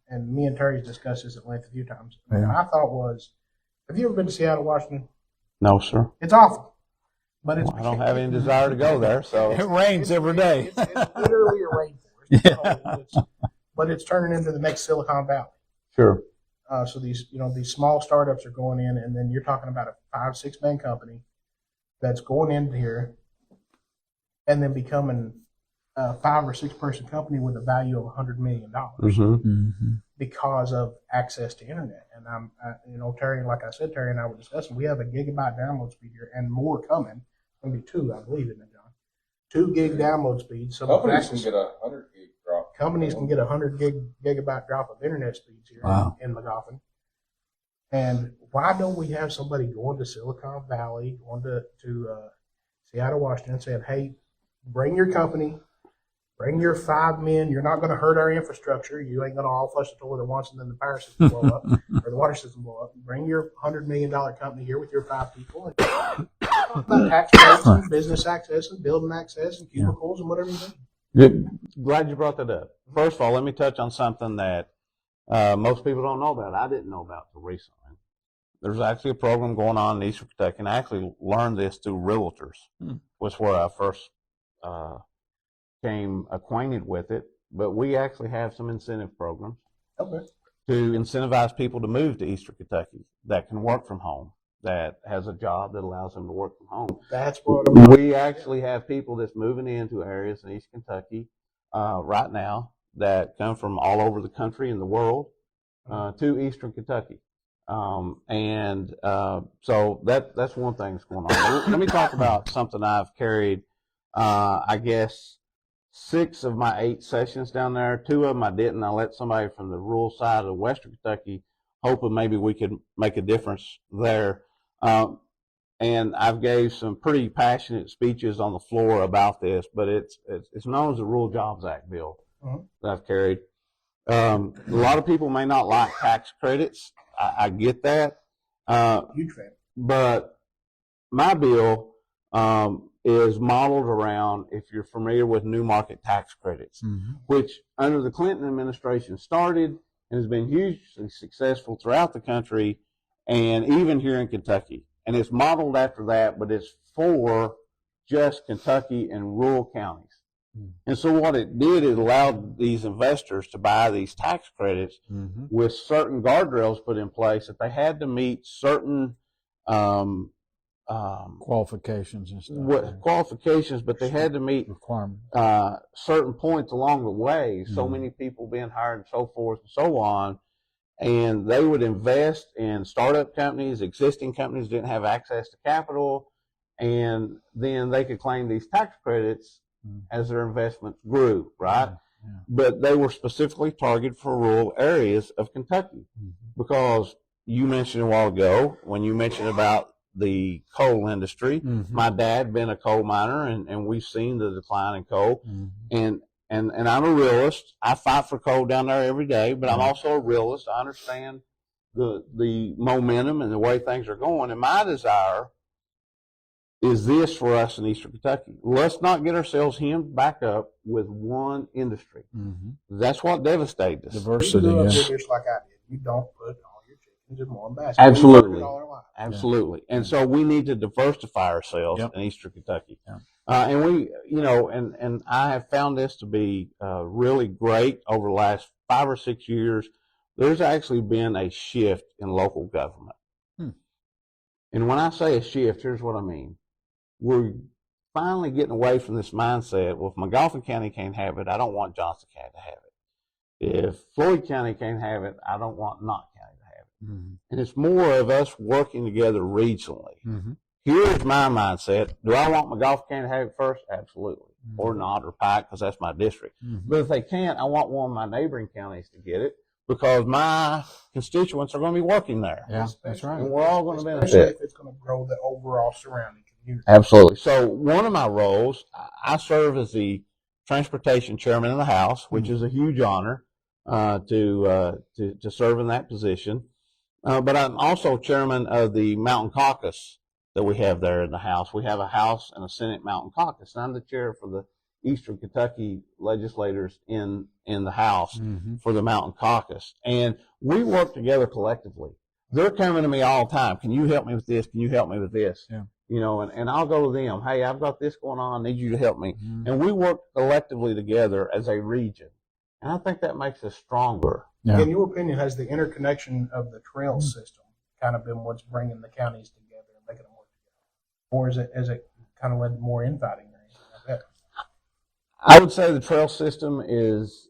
and me and Terry's discussed this at length a few times. Yeah. My thought was, have you ever been to Seattle, Washington? No, sir. It's awful, but it's. I don't have any desire to go there. So It rains every day. It's literally a rainforest. But it's turning into the next Silicon Valley. sure. So these small startups are going in, and then you're talking about a 5-6 man company that's going in here and then becoming a 5 or 6 person company with a value of $100 million because of access to internet. And Terry, like I said, Terry and I were discussing, we have a gigabyte download speed here and more coming. It's going to be 2, I believe, isn't it, John? 2 gig download speed. Some companies can get a 100 gig drop. Companies can get a 100 gigabyte drop of internet speeds here in Magoffin. And why don't we have somebody going to Silicon Valley, going to Seattle, Washington, saying, hey, bring your company, bring your 5 men. You're not going to hurt our infrastructure. You ain't going to all flush the toilet at once and then the power system blow up or the water system blow up. Bring your $100 million company here with your 5 people and talk about tax breaks and business access and building access and cubicles and whatever you need. Good. Glad you brought that up. First of all, let me touch on something that most people don't know about. I didn't know about until recently. There's actually a program going on in Eastern Kentucky, and I actually learned this through realtors, was where I first came acquainted with it. But we actually have some incentive programs Okay. to incentivize people to move to Eastern Kentucky that can work from home, that has a job that allows them to work from home. That's what We actually have people that's moving into areas in East Kentucky right now that come from all over the country and the world to Eastern Kentucky. So that's one thing that's going on. Let me talk about something I've carried, I guess, 6 of my 8 sessions down there. 2 of them I didn't. I let somebody from the rural side of Western Kentucky, hoping maybe we could make a difference there. And I've gave some pretty passionate speeches on the floor about this, but it's known as the Rural Jobs Act bill that I've carried. A lot of people may not like tax credits. I get that. huge fan. But my bill is modeled around, if you're familiar with new market tax credits, which under the Clinton administration started and has been hugely successful throughout the country and even here in Kentucky. And it's modeled after that, but it's for just Kentucky and rural counties. And so what it did, it allowed these investors to buy these tax credits with certain guardrails put in place that they had to meet certain Qualifications and stuff. qualifications, but they had to meet Requirements. certain points along the way, so many people being hired and so forth and so on. And they would invest in startup companies. Existing companies didn't have access to capital, and then they could claim these tax credits as their investments grew, right? Yeah. But they were specifically targeted for rural areas of Kentucky, because you mentioned a while ago, when you mentioned about the coal industry, my dad been a coal miner, and we've seen the decline in coal. And I'm a realist. I fight for coal down there every day, but I'm also a realist. I understand the momentum and the way things are going. And my desire is this for us in Eastern Kentucky. Let's not get ourselves hemmed back up with one industry. That's what devastated us. Diversity. You grew up Yeah. here just like I did. You don't put all your chickens in one basket. Absolutely. We worked it all our lives. Absolutely. And so we need to diversify ourselves in Eastern Kentucky. And we, and I have found this to be really great over the last 5 or 6 years. There's actually been a shift in local government. And when I say a shift, here's what I mean. We're finally getting away from this mindset. Well, if Magoffin County can't have it, I don't want Johnson County to have it. If Floyd County can't have it, I don't want Knott County to have it. And it's more of us working together regionally. Here's my mindset. Do I want Magoffin County to have it first? Absolutely. Or Knott or Pike, because that's my district. But if they can't, I want one of my neighboring counties to get it, because my constituents are going to be working there. Yeah, that's right. And we're all going to benefit. Especially if it's going to grow the overall surrounding community. Absolutely. So one of my roles, I serve as the transportation chairman of the House, which is a huge honor to serve in that position. But I'm also chairman of the Mountain Caucus that we have there in the House. We have a House and a Senate Mountain Caucus. And I'm the chair for the Eastern Kentucky legislators in the House for the Mountain Caucus. And we work together collectively. They're coming to me all the time. Can you help me with this? Can you help me with this? Yeah. And I'll go to them. Hey, I've got this going on. I need you to help me. And we work collectively together as a region. And I think that makes us stronger. Yeah. In your opinion, has the interconnection of the trail system kind of been what's bringing the counties together and making them work together? Or has it kind of led to more infighting or anything like that? I would say the trail system is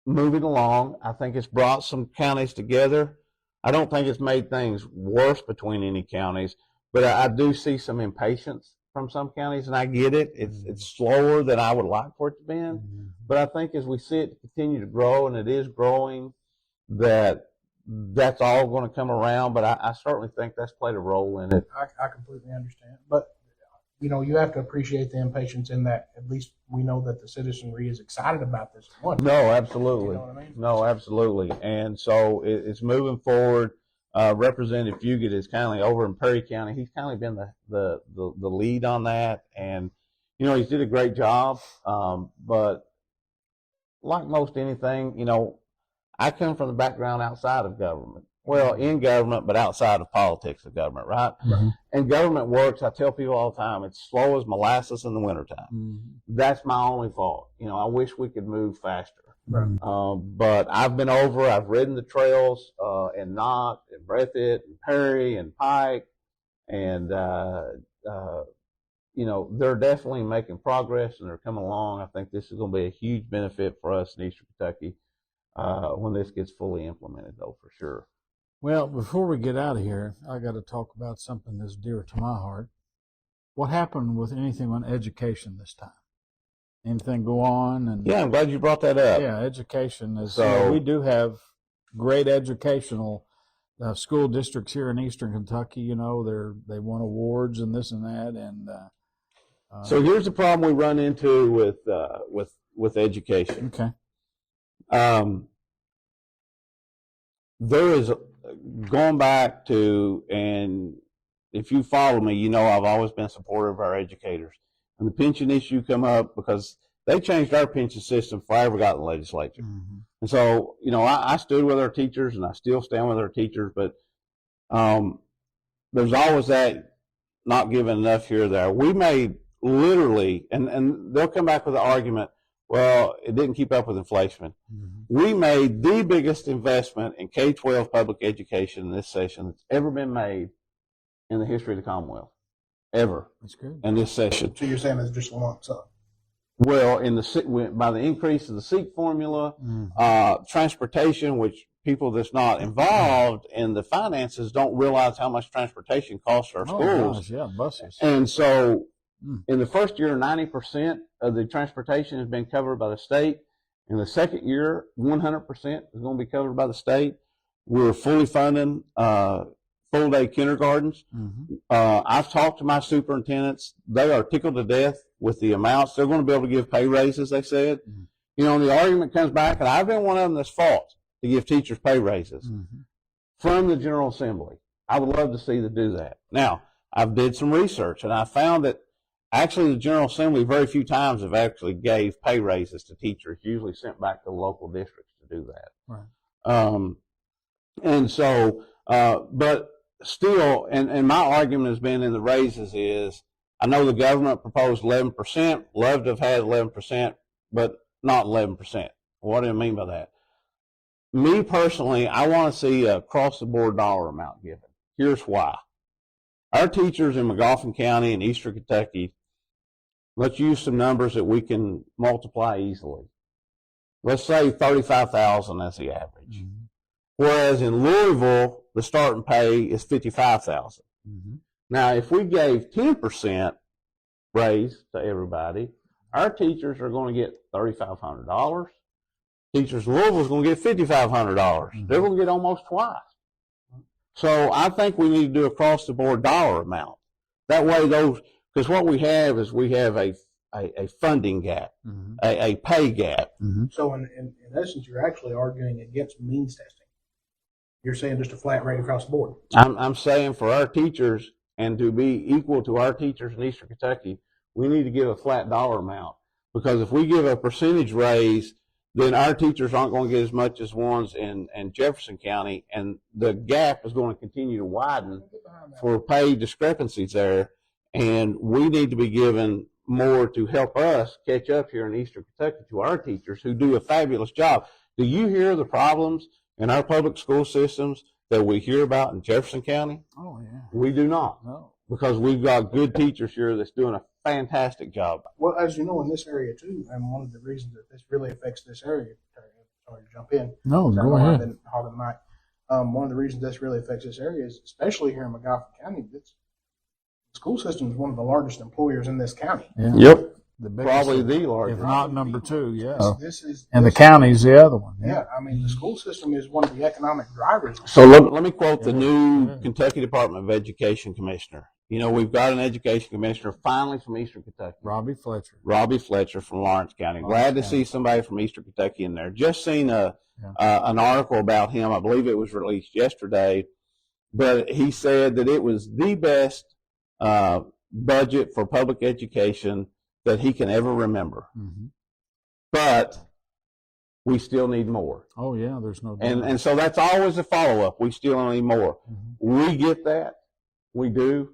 moving along. I think it's brought some counties together. I don't think it's made things worse between any counties, but I do see some impatience from some counties, and I get it. It's slower than I would like for it to be, but I think as we see it continue to grow, and it is growing, that's all going to come around. But I certainly think that's played a role in it. I completely understand. But, you have to appreciate the impatience in that at least we know that the citizenry is excited about this one. No, absolutely. You know what I mean? No, absolutely. And so it's moving forward. Representative Fugit is kindly over in Perry County. He's kindly been the lead on that. And, you know, he's did a great job. But like most anything, you know, I come from the background outside of government. Well, in government, but outside of politics of government, right? Mm-hmm. And government works, I tell people all the time, it's slow as molasses in the wintertime. Mm-hmm. That's my only fault. You know, I wish we could move faster. Right. But I've been over, I've ridden the trails in Knott and Breathitt and Perry and Pike, and, you know, they're definitely making progress and they're coming along. I think this is going to be a huge benefit for us in Eastern Kentucky when this gets fully implemented, though, for sure. Well, before we get out of here, I got to talk about something that's dear to my heart. What happened with anything on education this time? Anything go on? And Yeah, I'm glad you brought that up. yeah, education is. So- we do have great educational school districts here in Eastern Kentucky. You know, they won awards and this and that. And So here's the problem we run into with education. okay, There is going back to, and if you follow me, you know I've always been supportive of our educators. And the pension issue come up because they changed our pension system before I ever got in the legislature. mm-hmm. And so, you know, I stood with our teachers and I still stand with our teachers, but there's always that not giving enough here or there. We made literally, and they'll come back with the argument, well, it didn't keep up with inflation. Mm-hmm. We made the biggest investment in K-12 public education in this session that's ever been made in the history of the Commonwealth, ever, That's good. in this session. So you're saying it's just a lump sum? Well, by the increase of the SEEK formula, transportation, which people that's not involved in the finances don't realize how much transportation costs our Oh, schools. gosh, yeah, buses. And so in the first year, 90% of the transportation has been covered by the state. In the second year, 100% is going to be covered by the state. We're fully funding full-day kindergartens. Mm-hmm. I've talked to my superintendents. They are tickled to death with the amounts. They're going to be able to give pay raises, they said. Mm-hmm. You know, and the argument comes back, and I've been one of them that's fought to give teachers pay raises from the General Assembly. I would love to see them do that. Now, I've did some research, and I found that actually the General Assembly very few times have actually gave pay raises to teachers, usually sent back to the local districts to do that. Right. And so, but still, and my argument has been in the raises is, I know the government proposed 11%, love to have had 11%, but not 11%. What do I mean by that? Me personally, I want to see a across-the-board dollar amount given. Here's why. Our teachers in Magoffin County and Eastern Kentucky, let's use some numbers that we can multiply easily. Let's say 35,000 as the average. Mm-hmm. Whereas in Louisville, the starting pay is 55,000. Mm-hmm. Now, if we gave 10% raise to everybody, our teachers are going to get $3,500. Teachers in Louisville is going to get $5,500. Mm-hmm. They're going to get almost twice. So I think we need to do across the board dollar amount. That way, because what we have is we have a funding gap, Mm-hmm. a pay gap. Mm-hmm. So in essence, you're actually arguing against means testing. You're saying just a flat rate across the board. I'm saying for our teachers and to be equal to our teachers in Eastern Kentucky, we need to give a flat dollar amount. Because if we give a percentage raise, then our teachers aren't going to get as much as ones in Jefferson County, and the gap is going to continue to widen for pay discrepancies there. And we need to be given more to help us catch up here in Eastern Kentucky to our teachers who do a fabulous job. Do you hear the problems in our public school systems that we hear about in Jefferson County? Oh, yeah. We do not, No. because we've got good teachers here that's doing a fantastic job. Well, as you know, in this area too, and one of the reasons that this really affects this area, sorry to jump in. No, I go know I've ahead. been hogging the mic. One of the reasons this really affects this area is, especially here in Magoffin County, the school system is one of the largest employers in this county. Yeah. Yep. The biggest, Probably the if largest. not number two, yeah. This is And the this- county's the other one. Yeah, I mean, the school system is one of the economic drivers. So let me quote the Yeah. new Yeah. Kentucky Department of Education Commissioner. You know, we've got an education commissioner finally from Eastern Kentucky. Robbie Fletcher. Robbie Fletcher from Lawrence County. Lawrence Glad to County. see somebody from Eastern Kentucky in there. Just seen an article about him. I believe it was released yesterday. But he said that it was the best budget for public education that he can ever remember. Mm-hmm. But we still need more. Oh yeah, there's no doubt. And so that's always a follow-up. We still need more. Mm-hmm. We get that. We do.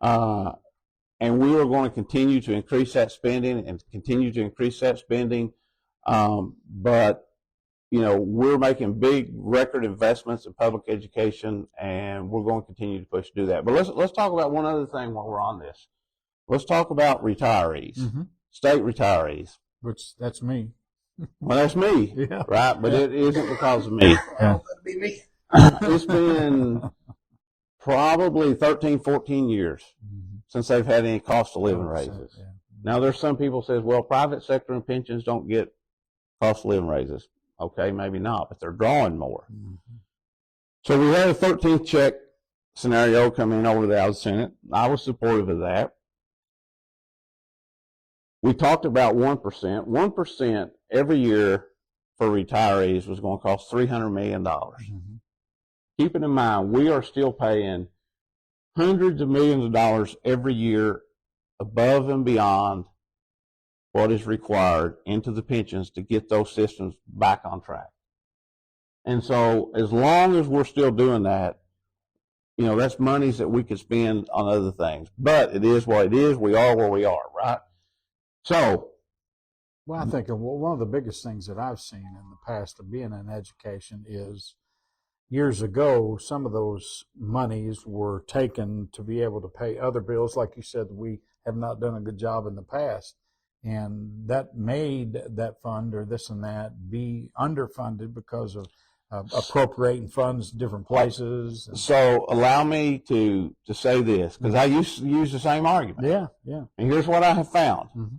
And we are going to continue to increase that spending and continue to increase that spending. But, you know, we're making big record investments in public education, and we're going to continue to push to do that. But let's talk about one other thing while we're on this. Let's talk about retirees, Mm-hmm. state retirees. Which that's me. Well, that's me, Yeah. right? But it isn't because of me. That'd be me. It's been probably 13, 14 years Mm-hmm. since they've had any cost of living 100%, raises. yeah. Now, there's some people says, well, private sector and pensions don't get cost of living raises. Okay, maybe not, but they're drawing more. Mm-hmm. So we had a 13th check scenario come in over the House Senate. I was supportive of that. We talked about 1%. 1% every year for retirees was going to cost $300 million. Mm-hmm. Keeping in mind, we are still paying hundreds of millions of dollars every year above and beyond what is required into the pensions to get those systems back on track. And so as long as we're still doing that, you know, that's monies that we could spend on other things. But it is what it is. We are where we are, right? So, Well, I think one of the biggest things that I've seen in the past of being in education is years ago, some of those monies were taken to be able to pay other bills. Like you said, we have not done a good job in the past. And that made that fund or this and that be underfunded because of appropriating funds to different places. so allow me to say this, because I used to use the same argument. Yeah, yeah. And here's what I have found. Mm-hmm.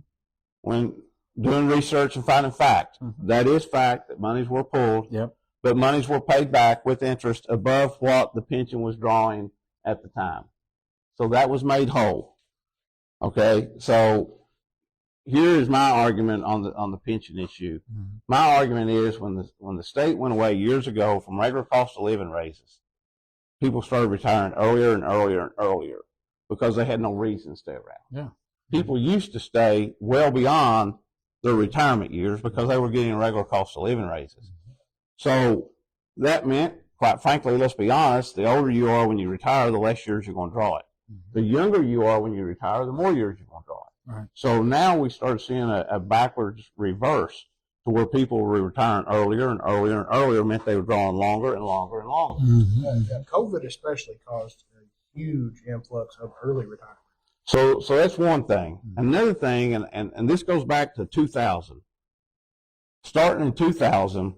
When doing research and finding fact, Mm-hmm. that is fact that monies were pulled, Yep. but monies were paid back with interest above what the pension was drawing at the time. So that was made whole. Okay, so here is my argument on the pension issue. Mm-hmm. My argument is when the state went away years ago from regular cost of living raises, people started retiring earlier and earlier and earlier because they had no reason to stay around. Yeah. People used to stay well beyond their retirement years because they were getting regular cost of living raises. So that meant, quite frankly, let's be honest, the older you are when you retire, the less years you're going to draw it. Mm-hmm. The younger you are when you retire, the more years you're going to draw it. Right. So now we started seeing a backwards reverse to where people were retiring earlier and earlier and earlier meant they were drawing longer and longer and longer. Mm-hmm. COVID especially caused a huge influx of early retirement. So that's one thing. Another thing, and this goes back to 2000. Starting in 2000,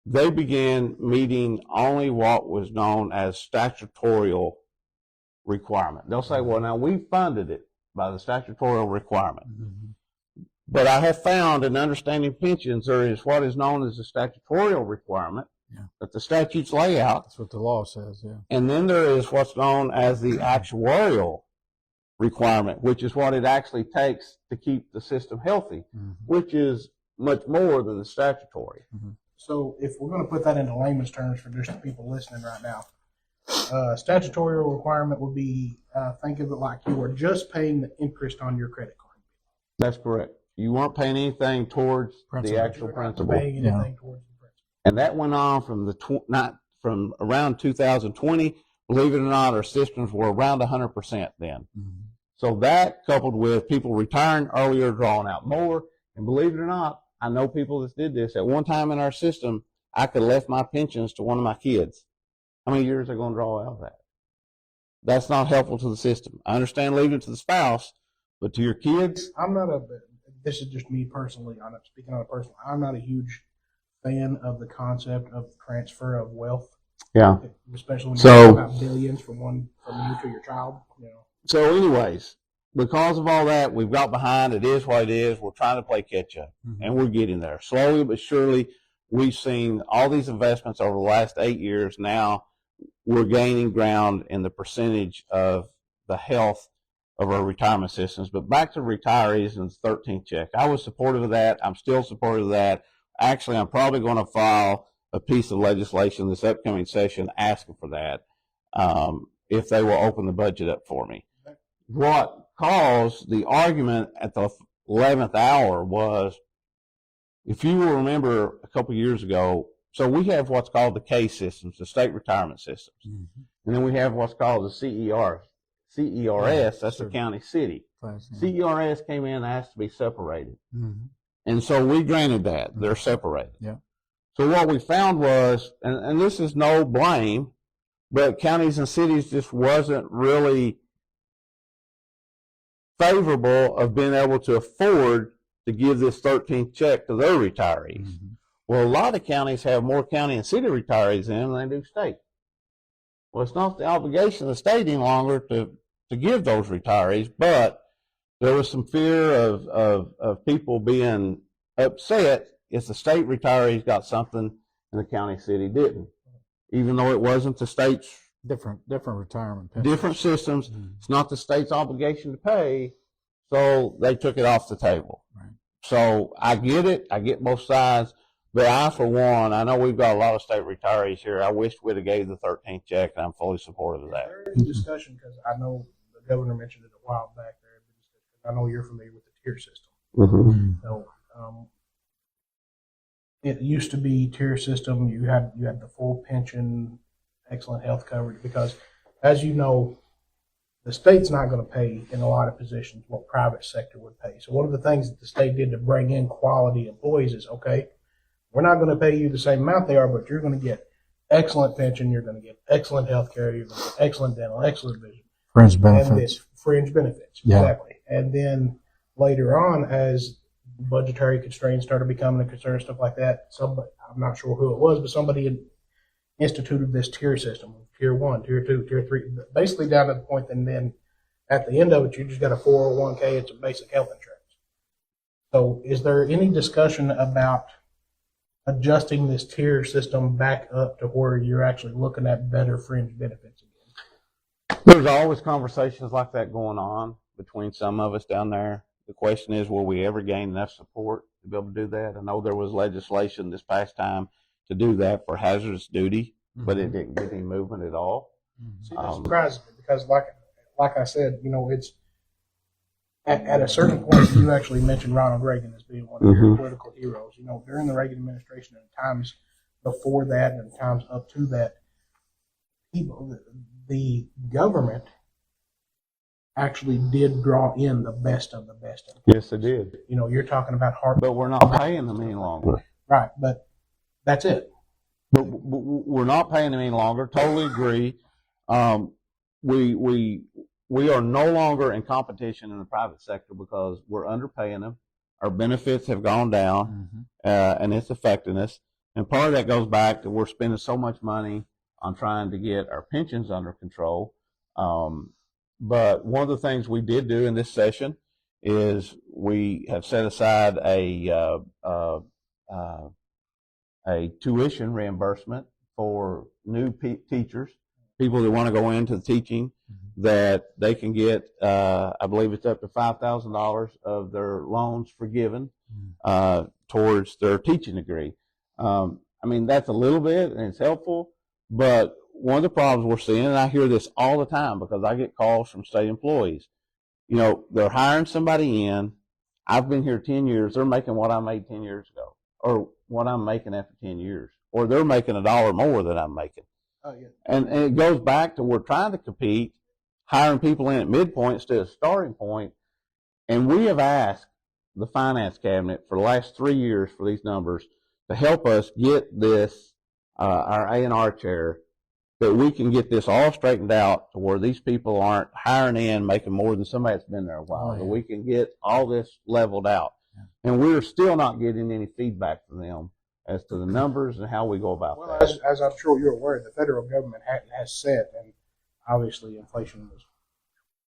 they began meeting only what was known as statutorial requirement. They'll say, well, now we funded it by the statutorial requirement. Mm-hmm. But I have found in understanding pensions, there is what is known as a statutorial requirement that the statutes lay out. That's what the law says, yeah. And then there is what's known as the actuarial requirement, which is what it actually takes to keep the system healthy, Mm-hmm. which is much more than the statutory. Mm-hmm. So if we're going to put that into layman's terms for just the people listening right now, statutory requirement would be, think of it like you were just paying the interest on your credit card. That's correct. You weren't paying anything towards Principal. the actual You're not principal. paying anything towards the principal. And that went on from from around 2020. Believe it or not, our systems were around 100% then. Mm-hmm. So that coupled with people retiring earlier, drawing out more, and believe it or not, I know people that did this. At one time in our system, I could have left my pensions to one of my kids. How many years are they going to draw out of that? That's not helpful to the system. I understand leaving it to the spouse, but to your kids, This is just me personally, I'm not speaking on a personal, I'm not a huge fan of the concept of transfer of wealth. yeah. Especially when So- you're talking about billions from you to your child, you know. So anyways, because of all that, we've got behind. It is what it is. We're trying to play catch up, Mm-hmm. and we're getting there. Slowly but surely, we've seen all these investments over the last 8 years. Now we're gaining ground in the percentage of the health of our retirement systems. But back to retirees and the 13th check. I was supportive of that. I'm still supportive of that. Actually, I'm probably going to file a piece of legislation this upcoming session asking for that if they will open the budget up for me. What because the argument at the 11th hour was, if you will remember a couple of years ago, so we have what's called the K systems, the state retirement systems. Mm-hmm. And then we have what's called the CERS, that's the county city. CERS came in and asked to be separated. Mm-hmm. And so we granted that. They're separated. Yeah. So what we found was, and this is no blame, but counties and cities just wasn't really favorable of being able to afford to give this 13th check to their retirees. Mm-hmm. Well, a lot of counties have more county and city retirees in than they do state. Well, it's not the obligation of the state any longer to give those retirees, but there was some fear of people being upset if the state retirees got something and the county city didn't, even though it wasn't the state's Different retirement pensions. different systems. Mm-hmm. It's not the state's obligation to pay, so they took it off the table. Right. So I get it. I get both sides. But I, for one, I know we've got a lot of state retirees here. I wish we'd have gave the 13th check, and I'm fully supportive of that. There is discussion, because I know the governor mentioned it a while back there. I know you're familiar with the tier system. Mm-hmm. So it used to be tier system. You had the full pension, excellent health coverage, because, as you know, the state's not going to pay in a lot of positions what private sector would pay. So one of the things that the state did to bring in quality employees is, okay, we're not going to pay you the same amount they are, but you're going to get excellent pension, you're going to get excellent health care, you're going to get excellent dental, excellent vision. Fringe benefits. And this fringe benefits, Yeah. exactly. And then later on, as budgetary constraints started becoming a concern, stuff like that, somebody, I'm not sure who it was, but somebody instituted this tier system, tier 1, tier 2, tier 3, basically down to the point that then at the end of it, you just got a 401k, it's a basic health insurance. So is there any discussion about adjusting this tier system back up to where you're actually looking at better fringe benefits again? There's always conversations like that going on between some of us down there. The question is, will we ever gain enough support to be able to do that? I know there was legislation this past time to do that for hazardous duty, but it didn't get any movement at all. See, that surprises me, because like I said, you know, it's at a certain point, you actually mentioned Ronald Reagan as being one of your political heroes. You know, during the Reagan administration and times before that and times up to that, the government actually did draw in the best of the best. Yes, it did. You know, you're talking about But we're not paying them any longer. Right, but that's it. But we're not paying them any longer. Totally agree. We are no longer in competition in the private sector because we're underpaying them. Our benefits have gone down, and it's affecting us. And part of that goes back to we're spending so much money on trying to get our pensions under control. But one of the things we did do in this session is we have set aside a tuition reimbursement for new teachers, people that want to go into teaching, that they can get, I believe it's up to $5,000 of their loans forgiven towards their teaching degree. I mean, that's a little bit, and it's helpful, but one of the problems we're seeing, and I hear this all the time because I get calls from state employees, you know, they're hiring somebody in. I've been here 10 years. They're making what I made 10 years ago, or what I'm making after 10 years, or they're making $1 more than I'm making. Oh, yeah. And it goes back to we're trying to compete, hiring people in at midpoint instead of starting point. And we have asked the finance cabinet for the last 3 years for these numbers to help us get this, our A&R chair, that we can get this all straightened out to where these people aren't hiring in making more than somebody that's been there a while. That we can get all this leveled out. And we're still not getting any feedback from them as to the numbers and how we go about that. As I'm sure you're aware, the federal government has said, and obviously inflation was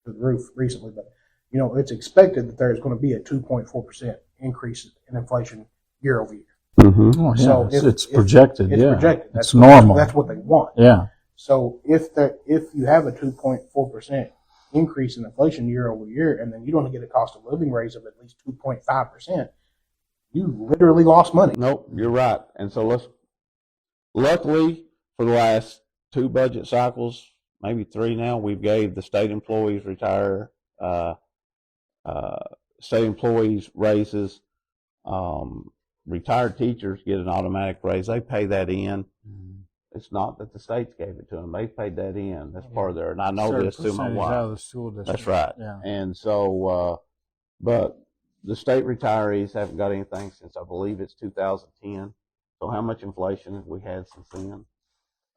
through the roof recently, but you know, it's expected that there's going to be a 2.4% increase in inflation year over year. Oh, yeah. So it's projected. It's yeah, projected. It's normal. That's what they want. Yeah. So if you have a 2.4% increase in inflation year over year, and then you don't get a cost of living raise of at least 2.5%, you literally lost money. Nope, you're right. And so luckily for the last 2 budget cycles, maybe 3 now, we've gave the state employees retire state employees raises, retired teachers get an automatic raise. They pay that in. It's not that the states gave it to them. They paid that in. That's part of their, and I know Certain this through my percentage wife. out of the school district. That's right. Yeah. And so, but the state retirees haven't got anything since, I believe it's 2010. So how much inflation have we had since then?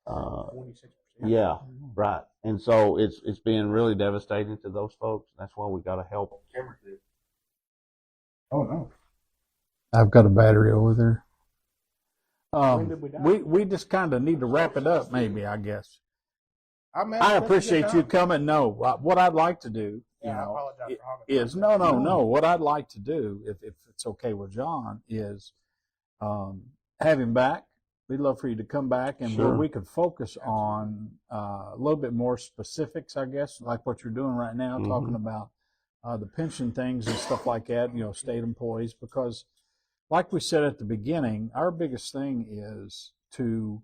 46%. Yeah, right. And so it's been really devastating to those folks. That's why we got to help them. Oh, no. I've got a battery over there. When did we die? We just kind of need to wrap it up, maybe, I guess. Man, I that's a appreciate good you time. coming. No, what I'd like to do, Yeah, I apologize for hogging is no. What I'd like to do, if it's okay with John, is have him back. We'd love for you to come back, and where Sure. we could focus on a little bit more specifics, I guess, like what you're doing right now, Mhm. talking about the pension things and stuff like that, state employees, because like we said at the beginning, our biggest thing is to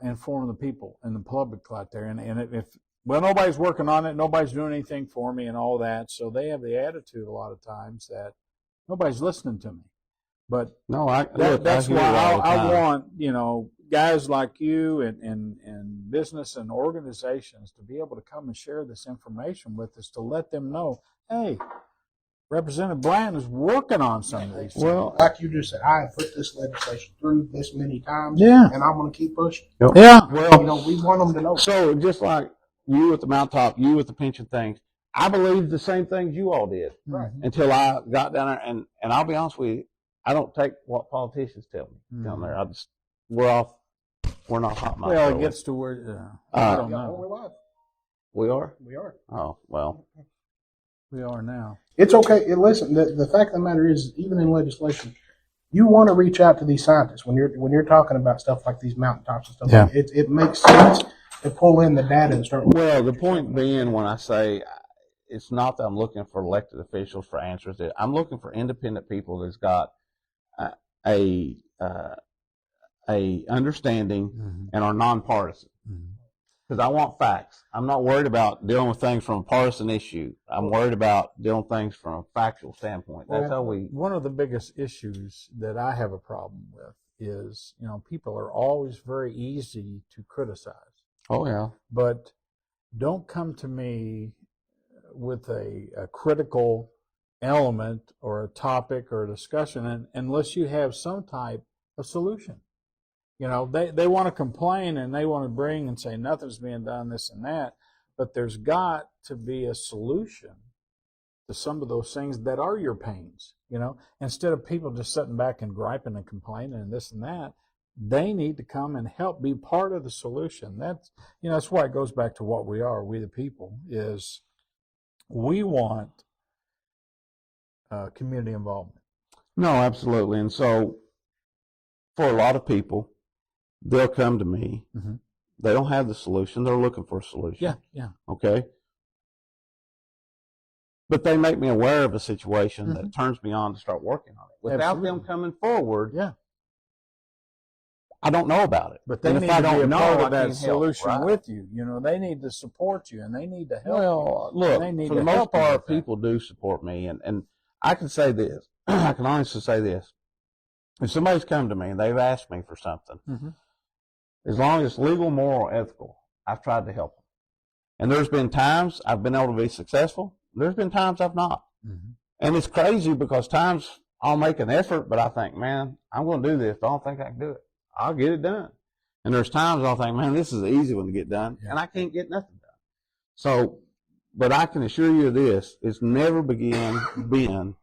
inform the people and the public out there. And if nobody's working on it, nobody's doing anything for me and all that, so they have the attitude a lot of times that nobody's listening to me. But No, that's hear why it all the I time. want, guys like you and business and organizations to be able to come and share this information with us, to let them know, hey, Representative Blanton is working on some of these things. Well, Like you just said, I have put this legislation through this many times, Yeah. and I'm going to keep pushing. Yeah. well, We want them to know. so just like you at the mountaintop, you with the pension things, I believed the same things you all did Right. until I got down there. And I'll be honest with you, I don't take what politicians tell me down there. We're not hot mice. Well, are it we? gets to where I don't Yeah, know. we're live. We are? We are. Oh, well. We are now. It's okay. Listen, the fact of the matter is, even in legislation, you want to reach out to these scientists when you're talking about stuff like these mountaintops and stuff. Yeah. Like it makes sense to pull in the data and start. Well, the point being, when I say it's not that I'm looking for elected officials for answers, I'm looking for independent people that's got a understanding and are nonpartisan. Because I want facts. I'm not worried about dealing with things from a partisan issue. I'm worried about dealing with things from a factual standpoint. That's how we. One of the biggest issues that I have a problem with is, people are always very easy to criticize, Oh yeah. but don't come to me with a critical element or a topic or a discussion unless you have some type of solution. They want to complain and they want to bring and say nothing's being done, this and that, but there's got to be a solution to some of those things that are your pains. Instead of people just sitting back and griping and complaining and this and that, they need to come and help be part of the solution. That's why it goes back to what we are, we the people, is we want community involvement. No, absolutely. And so, for a lot of people, they'll come to me. Mm-hmm. They don't have the solution. They're looking for a solution. Yeah. Okay. But they make me aware of a situation that turns me on to start working on it. Without them coming forward, Yeah. I don't know about it. But they And need if I to be don't a know, part I of that can't help, solution right? with you. They need to support you and they need to help Well, you. look, They need for to the most help you part, with that. people do support me. And I can say this. I can honestly say this. If somebody's come to me and they've asked me for something, Mhm. as long as it's legal, moral, ethical, I've tried to help them. And there's been times I've been able to be successful. There's been times I've not. Mhm. And it's crazy because times I'll make an effort, but I think, man, I'm going to do this. But I don't think I can do it. I'll get it done. And there's times I'll think, man, this is an easy one to get done, and I can't get nothing done. So, but I can assure you of this, it's never been